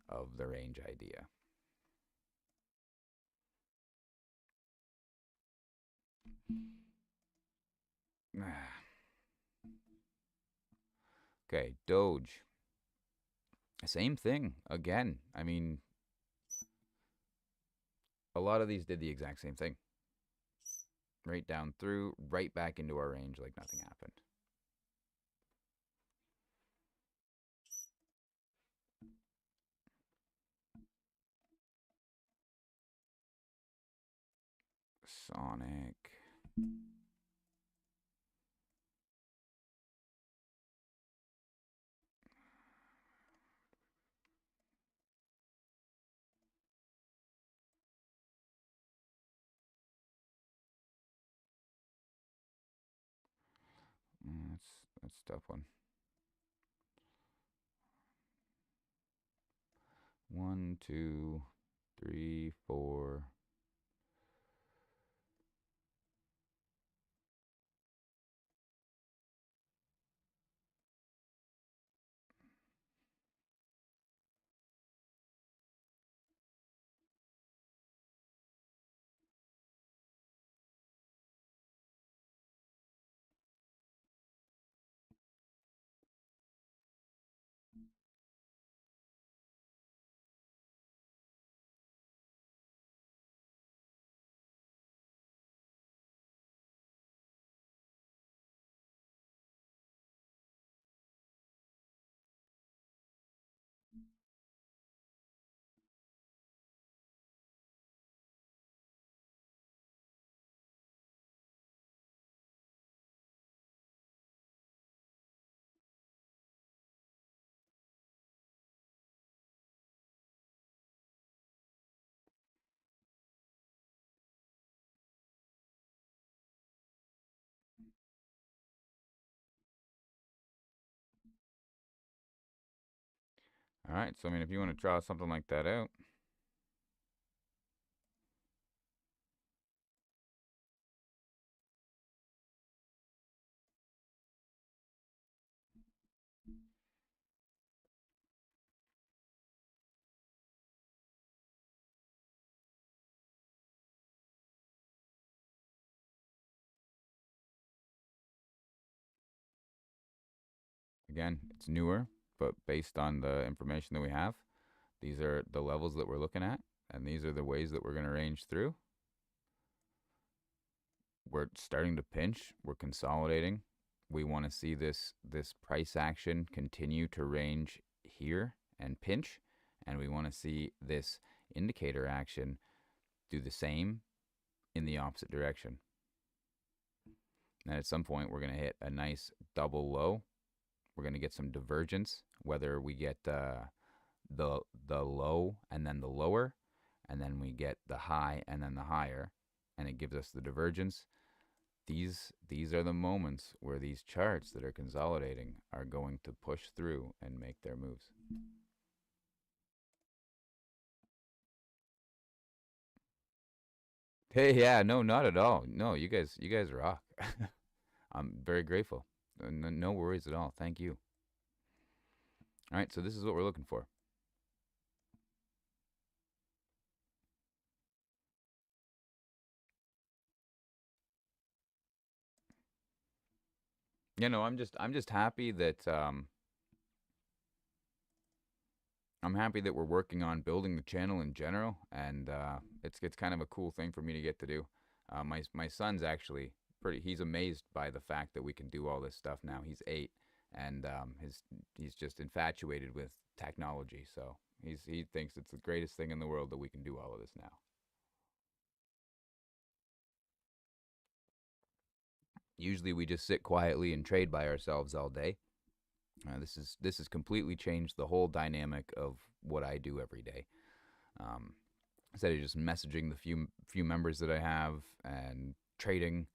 of the range idea. Okay, Doge. Same thing again. I mean, a lot of these did the exact same thing. Right down through, right back into our range like nothing happened. Sonic. That's a tough one. 1, 2, 3, 4. All right, so I mean, if you want to draw something like that out. Again, it's newer, but based on the information that we have, these are the levels that we're looking at, and these are the ways that we're going to range through. We're starting to pinch. We're consolidating. We want to see this price action continue to range here and pinch, and we want to see this indicator action do the same in the opposite direction. And at some point, we're going to hit a nice double low. We're going to get some divergence, whether we get the low and then the lower, and then we get the high and then the higher, and it gives us the divergence. These are the moments where these charts that are consolidating are going to push through and make their moves. Hey, yeah, no, not at all. No, you guys rock. I'm very grateful. No worries at all. Thank you. All right, so this is what we're looking for. You know, I'm just happy that I'm happy that we're working on building the channel in general, and it's kind of a cool thing for me to get to do. My son's actually pretty. He's amazed by the fact that we can do all this stuff now. He's 8, and he's just infatuated with technology. So he thinks it's the greatest thing in the world that we can do all of this now. Usually we just sit quietly and trade by ourselves all day. This has completely changed the whole dynamic of what I do every day. Um, Instead of just messaging the few members that I have and trading,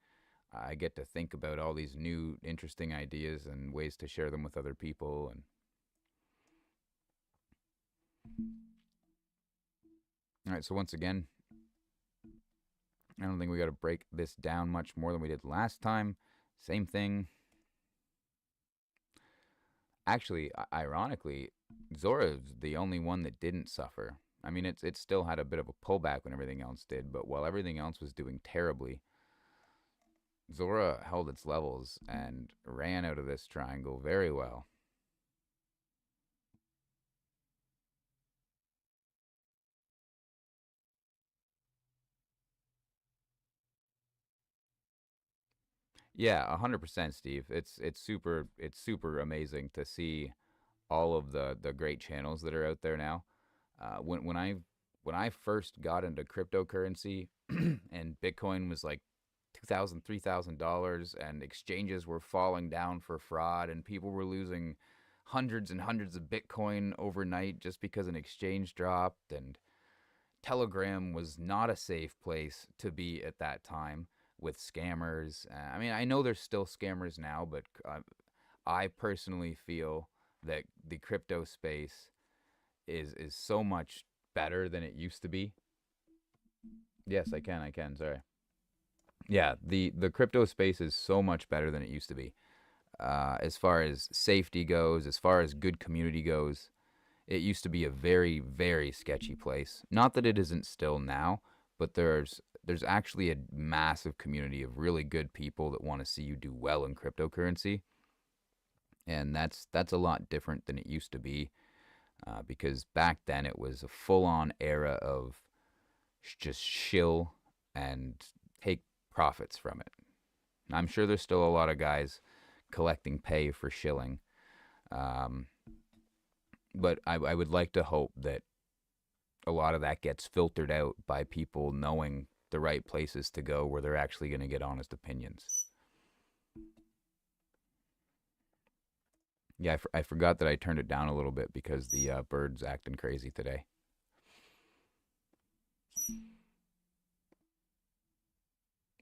I get to think about all these new interesting ideas and ways to share them with other people. And all right, so once again, I don't think we got to break this down much more than we did last time. Same thing. Actually, ironically, Zora is the only one that didn't suffer. I mean, it still had a bit of a pullback when everything else did, but while everything else was doing terribly, Zora held its levels and ran out of this triangle very well. Yeah, 100%, Steve. It's super amazing to see all of the great channels that are out there now. When I first got into cryptocurrency and Bitcoin was like $2,000, $3,000, and exchanges were falling down for fraud, and people were losing hundreds and hundreds of Bitcoin overnight just because an exchange dropped, and Telegram was not a safe place to be at that time with scammers. I mean, I know there's still scammers now, but I personally feel that the crypto space is so much better than it used to be. Yes, I can. I can. Sorry. Yeah, the crypto space is so much better than it used to be. As far as safety goes, as far as good community goes, it used to be a very, very sketchy place. Not that it isn't still now, but there's actually a massive community of really good people that want to see you do well in cryptocurrency, and that's a lot different than it used to be. Because back then it was a full-on era of just shill and take profits from it. I'm sure there's still a lot of guys collecting pay for shilling, um, but I would like to hope that a lot of that gets filtered out by people knowing the right places to go where they're actually going to get honest opinions. Yeah, I forgot that I turned it down a little bit because the bird's acting crazy today.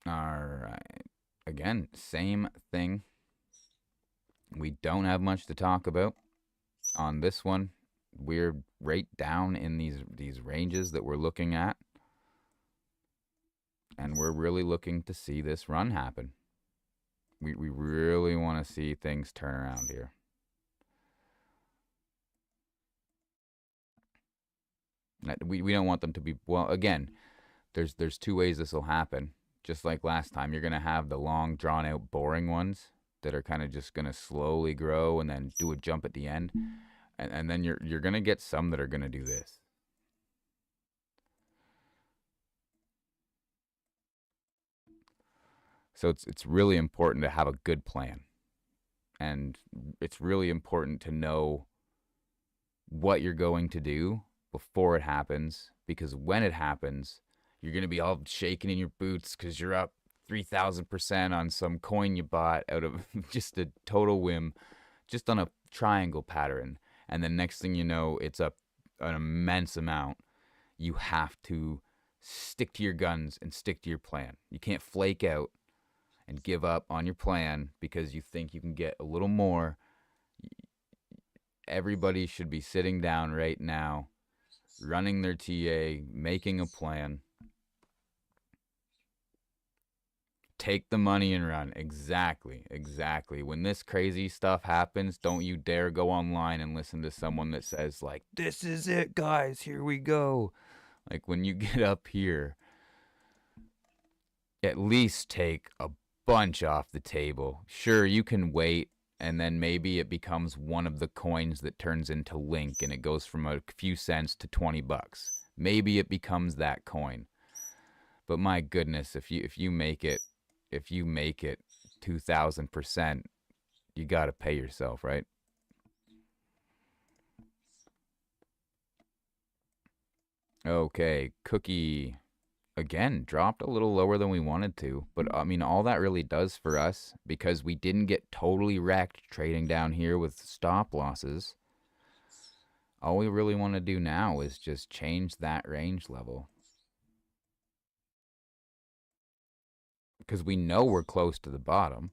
All right. Again, same thing. We don't have much to talk about on this one. We're right down in these ranges that we're looking at, and we're really looking to see this run happen. We really want to see things turn around here. We don't want them to be, well, again, there's two ways this will happen. Just like last time, you're gonna have the long, drawn out, boring ones that are kind of just gonna slowly grow and then do a jump at the end, and then you're gonna get some that are gonna do this. So it's really important to have a good plan. And it's really important to know what you're going to do before it happens, because when it happens, you're going to be all shaking in your boots because you're up 3,000% on some coin you bought out of just a total whim, just on a triangle pattern. And the next thing you know, it's up an immense amount. You have to stick to your guns and stick to your plan. You can't flake out and give up on your plan because you think you can get a little more. Everybody should be sitting down right now, running their TA, making a plan. Take the money and run. Exactly, exactly. When this crazy stuff happens, don't you dare go online and listen to someone that says, like, this is it, guys, here we go. Like, when you get up here, at least take a bunch off the table. Sure, you can wait, and then maybe it becomes one of the coins that turns into Link and it goes from a few cents to $20. Maybe it becomes that coin. But my goodness, if you make it 2,000%, you got to pay yourself, right? Okay, Cookie again dropped a little lower than we wanted to, but I mean all that really does for us, because we didn't get totally wrecked trading down here with stop losses. All we really want to do now is just change that range level, because we know we're close to the bottom.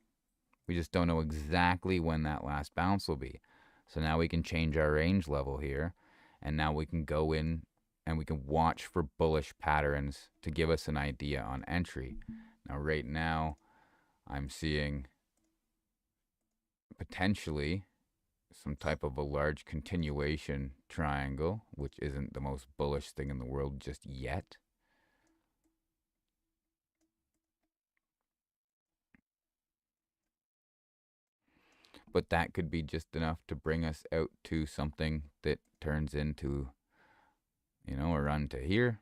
We just don't know exactly when that last bounce will be. So now we can change our range level here, and now we can go in and we can watch for bullish patterns to give us an idea on entry. Now, right now, I'm seeing potentially some type of a large continuation triangle, which isn't the most bullish thing in the world just yet. But that could be just enough to bring us out to something that turns into, a run to here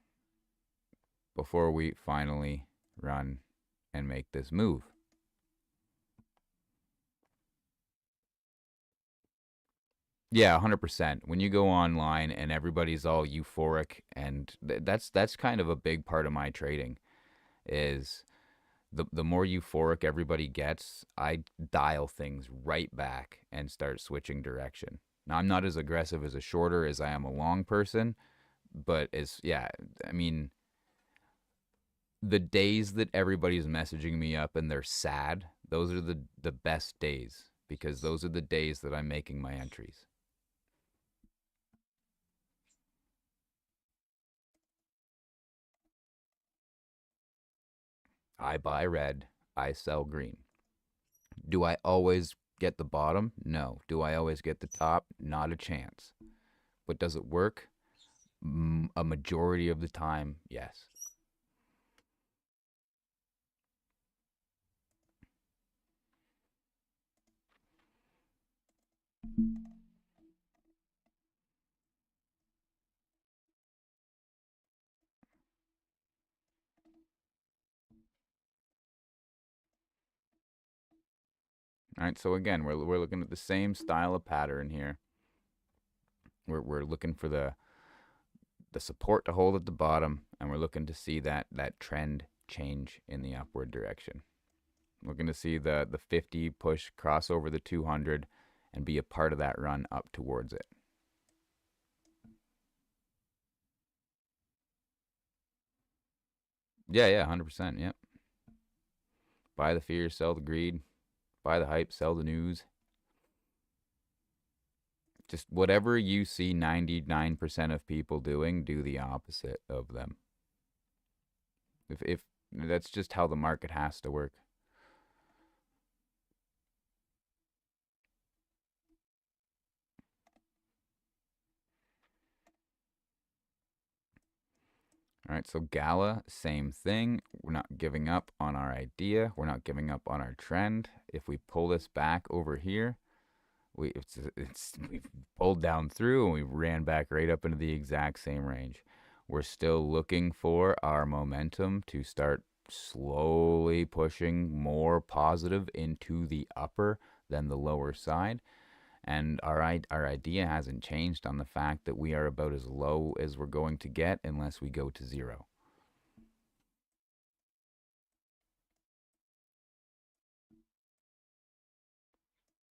before we finally run and make this move. Yeah, 100%. When you go online and everybody's all euphoric, and that's kind of a big part of my trading, is the more euphoric everybody gets, I dial things right back and start switching direction. Now, I'm not as aggressive as a shorter as I am a long person, but yeah, I mean, the days that everybody's messaging me up and they're sad, those are the best days, because those are the days that I'm making my entries. I buy red, I sell green. Do I always get the bottom? No. Do I always get the top? Not a chance. But does it work? A majority of the time, yes. All right, so again, we're looking at the same style of pattern here. We're looking for the support to hold at the bottom, and we're looking to see that trend change in the upward direction. We're going to see the 50 push cross over the 200 and be a part of that run up towards it. Yeah, yeah, 100%. Yep. Buy the fear, sell the greed. Buy the hype, sell the news. Just whatever you see 99% of people doing, do the opposite of them. If that's just how the market has to work. All right, so Gala, same thing. We're not giving up on our idea. We're not giving up on our trend. If we pull this back over here, we've pulled down through and we ran back right up into the exact same range. We're still looking for our momentum to start slowly pushing more positive into the upper. than the lower side. And our idea hasn't changed on the fact that we are about as low as we're going to get unless we go to zero.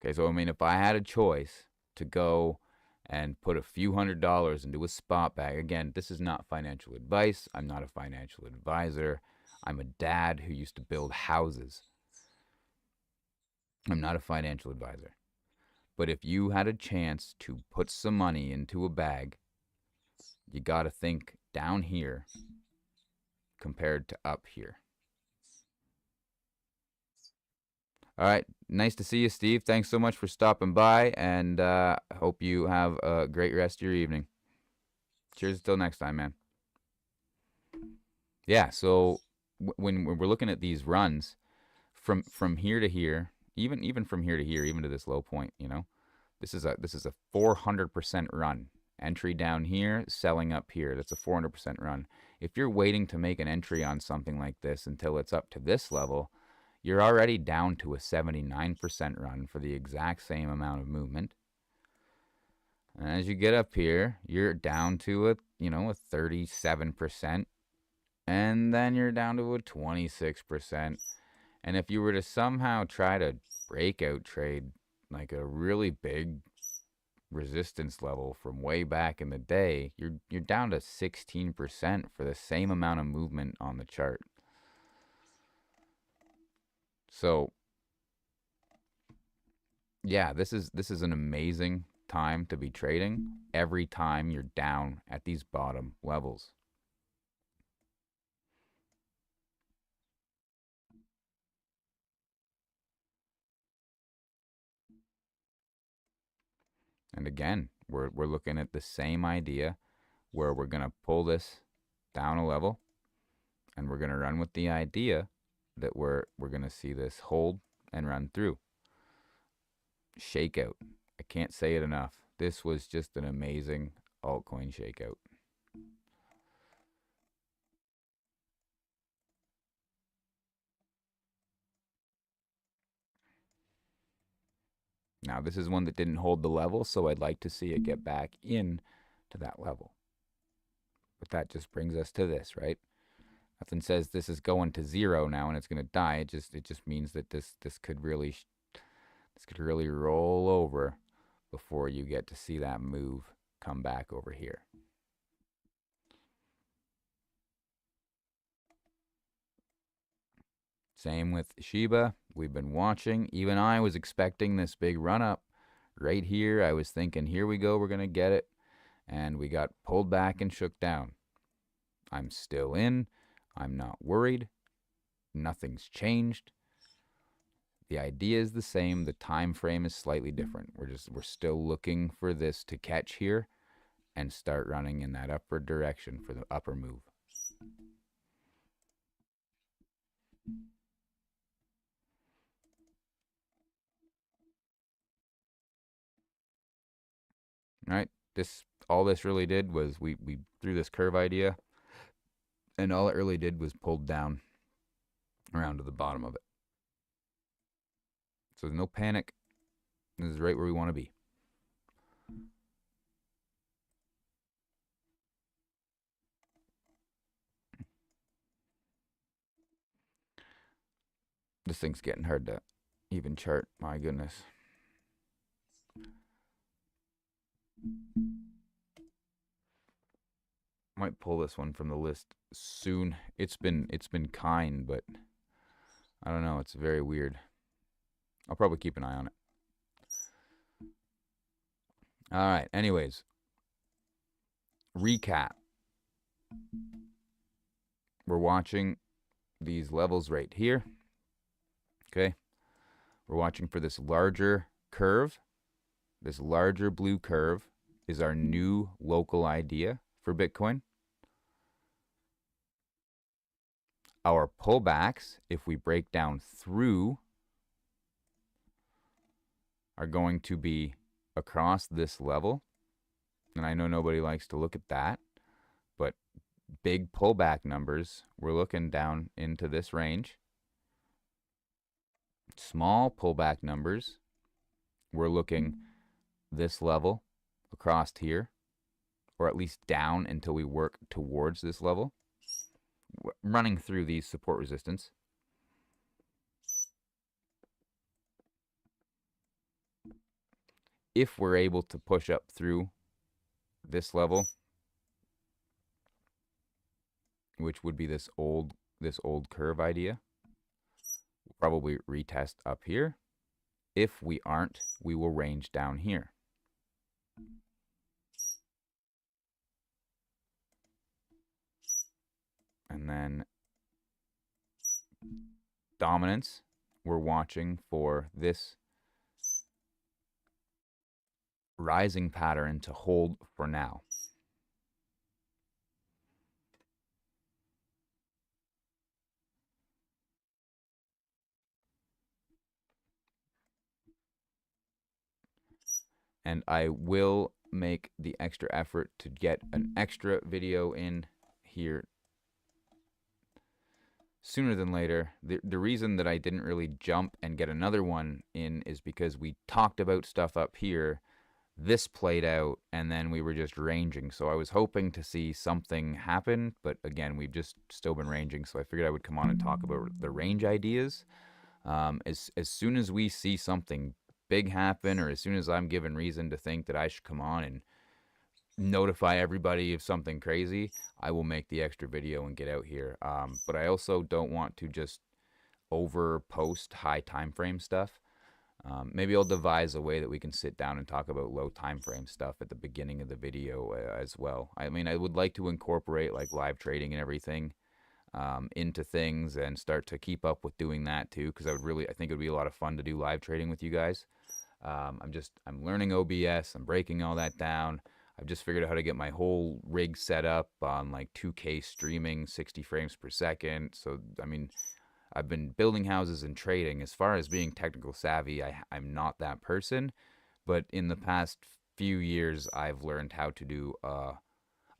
Okay, so I mean, if I had a choice to go and put a few $100s into a spot bag, again, this is not financial advice. I'm not a financial advisor. I'm a dad who used to build houses. I'm not a financial advisor. But if you had a chance to put some money into a bag, you got to think down here compared to up here. All right. Nice to see you, Steve. Thanks so much for stopping by, and hope you have a great rest of your evening. Cheers until next time, man. Yeah, so when we're looking at these runs from here to here, even from here to here, even to this low point, this is a 400% run. Entry down here, selling up here. That's a 400% run. If you're waiting to make an entry on something like this until it's up to this level, you're already down to a 79% run for the exact same amount of movement. And as you get up here, you're down to a 37%, and then you're down to a 26%. And if you were to somehow try to breakout trade like a really big resistance level from way back in the day, you're down to 16% for the same amount of movement on the chart. So yeah, this is an amazing time to be trading every time you're down at these bottom levels. And again, we're looking at the same idea where we're going to pull this down a level, and we're going to run with the idea that we're going to see this hold and run through. Shakeout. I can't say it enough. This was just an amazing altcoin shakeout. Now, this is one that didn't hold the level, so I'd like to see it get back in to that level. But that just brings us to this, right? Nothing says this is going to zero now and it's going to die. It just means that this could really roll over before you get to see that move come back over here. Same with Shiba. We've been watching. Even I was expecting this big run up right here. I was thinking, here we go, we're going to get it. And we got pulled back and shook down. I'm still in. I'm not worried. Nothing's changed. The idea is the same. The time frame is slightly different. We're still looking for this to catch here and start running in that upward direction for the upper move. All right. All this really did was we threw this curve idea, and all it really did was pulled down around to the bottom of it. So no panic. This is right where we want to be. This thing's getting hard to even chart. My goodness. Might pull this one from the list soon. It's been kind, but I don't know. It's very weird. I'll probably keep an eye on it. All right. Anyways, recap. We're watching these levels right here. Okay. We're watching for this larger curve. This larger blue curve is our new local idea for Bitcoin. Our pullbacks, if we break down through, are going to be across this level. And I know nobody likes to look at that, but big pullback numbers, we're looking down into this range. Small pullback numbers, we're looking this level across here, or at least down until we work towards this level, running through these support resistance. If we're able to push up through this level, which would be this old curve idea, we'll probably retest up here. If we aren't, we will range down here. And then dominance, we're watching for this rising pattern to hold for now. And I will make the extra effort to get an extra video in here sooner than later. The reason that I didn't really jump and get another one in is because we talked about stuff up here. This played out, and then we were just ranging. So I was hoping to see something happen, but again, we've just still been ranging. So I figured I would come on and talk about the range ideas. As soon as we see something big happen, or as soon as I'm given reason to think that I should come on and notify everybody of something crazy, I will make the extra video and get out here. But I also don't want to just over post high time frame stuff. Maybe I'll devise a way that we can sit down and talk about low time frame stuff at the beginning of the video as well. I mean, I would like to incorporate like live trading and everything into things and start to keep up with doing that too, because I think it would be a lot of fun to do live trading with you guys. I'm learning OBS. I'm breaking all that down. I've just figured out how to get my whole rig set up on like 2K streaming, 60 frames per second. So, I mean, I've been building houses and trading. As far as being technical savvy, I'm not that person. But in the past few years, I've learned how to do a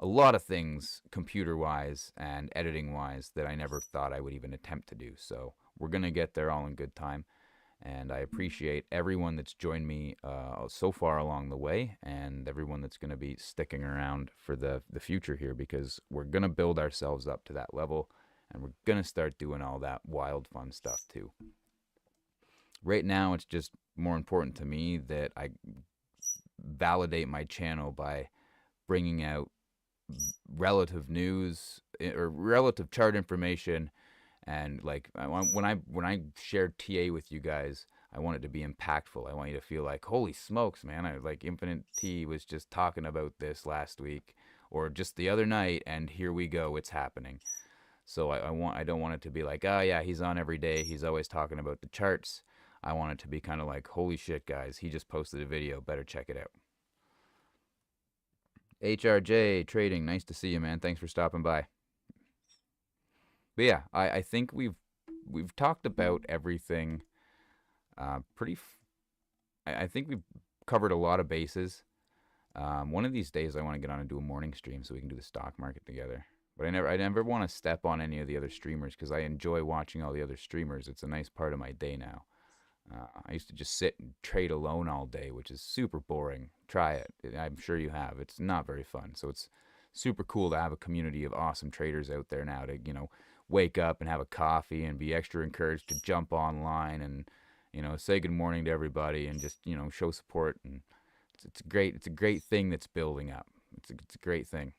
lot of things computer-wise and editing-wise that I never thought I would even attempt to do. So we're going to get there all in good time. And I appreciate everyone that's joined me so far along the way, and everyone that's going to be sticking around for the future here, because we're going to build ourselves up to that level, and we're going to start doing all that wild fun stuff too. Right now, it's just more important to me that I validate my channel by bringing out relative news or relative chart information. And like when I share TA with you guys, I want it to be impactful. I want you to feel like, holy smokes, man! I like Infinite T was just talking about this last week or just the other night, and here we go, it's happening. So I don't want it to be like, oh yeah, he's on every day, he's always talking about the charts. I want it to be kind of like, holy shit, guys, he just posted a video, better check it out. HRJ Trading, nice to see you, man. Thanks for stopping by. But yeah, I think we've talked about everything. I think we've covered a lot of bases. One of these days, I want to get on and do a morning stream so we can do the stock market together. But I never want to step on any of the other streamers because I enjoy watching all the other streamers. It's a nice part of my day now. I used to just sit and trade alone all day, which is super boring. Try it. I'm sure you have. It's not very fun. So it's super cool to have a community of awesome traders out there now to, wake up and have a coffee and be extra encouraged to jump online and, say good morning to everybody and just, show support. And it's a great thing that's building up. It's a great thing.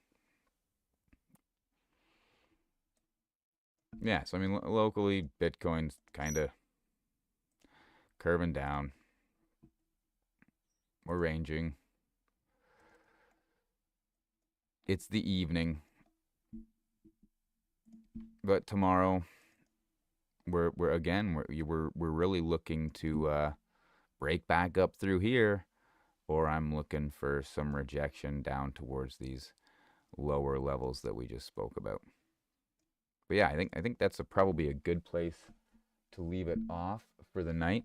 Yeah. So, I mean, locally, Bitcoin's kind of curving down. We're ranging. It's the evening. But tomorrow, we're really looking to break back up through here, or I'm looking for some rejection down towards these lower levels that we just spoke about. But yeah, I think that's probably a good place to leave it off for the night.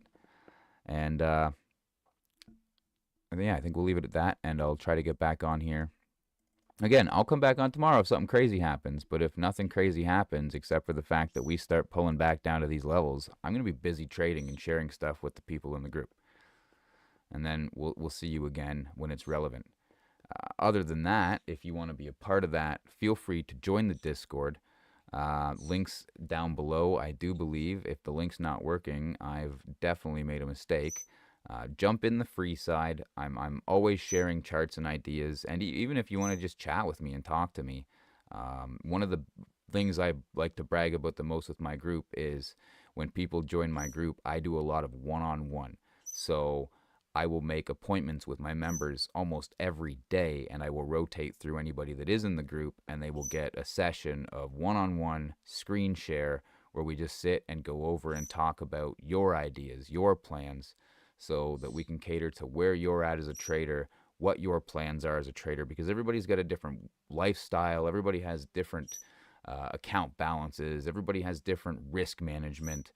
And yeah, I think we'll leave it at that, and I'll try to get back on here. Again, I'll come back on tomorrow if something crazy happens, but if nothing crazy happens except for the fact that we start pulling back down to these levels, I'm going to be busy trading and sharing stuff with the people in the group. and then we'll see you again when it's relevant. Other than that, if you want to be a part of that, feel free to join the Discord. Links down below, I do believe. If the link's not working, I've definitely made a mistake. Jump in the free side. I'm always sharing charts and ideas, and even if you want to just chat with me and talk to me, one of the things I like to brag about the most with my group is when people join my group, I do a lot of one-on-one. So I will make appointments with my members almost every day, and I will rotate through anybody that is in the group, and they will get a session of one-on-one screen share where we just sit and go over and talk about your ideas, your plans, so that we can cater to where you're at as a trader, what your plans are as a trader, because everybody's got a different lifestyle, everybody has different account balances, everybody has different risk management,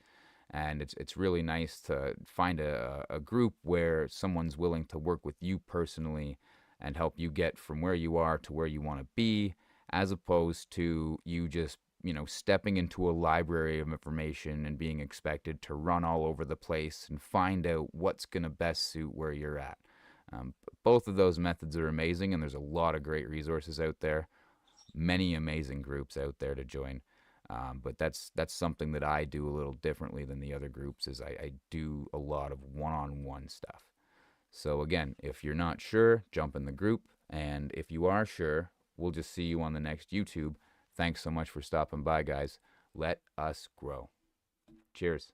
and it's really nice to find a group where someone's willing to work with you personally and help you get from where you are to where you want to be, as opposed to you just stepping into a library of information and being expected to run all over the place and find out what's going to best suit where you're at. Both of those methods are amazing, and there's a lot of great resources out there, many amazing groups out there to join. But that's something that I do a little differently than the other groups. Is I do a lot of one-on-one stuff. So again, if you're not sure, jump in the group, and if you are sure, we'll just see you on the next YouTube. Thanks so much for stopping by, guys. Let us grow. Cheers.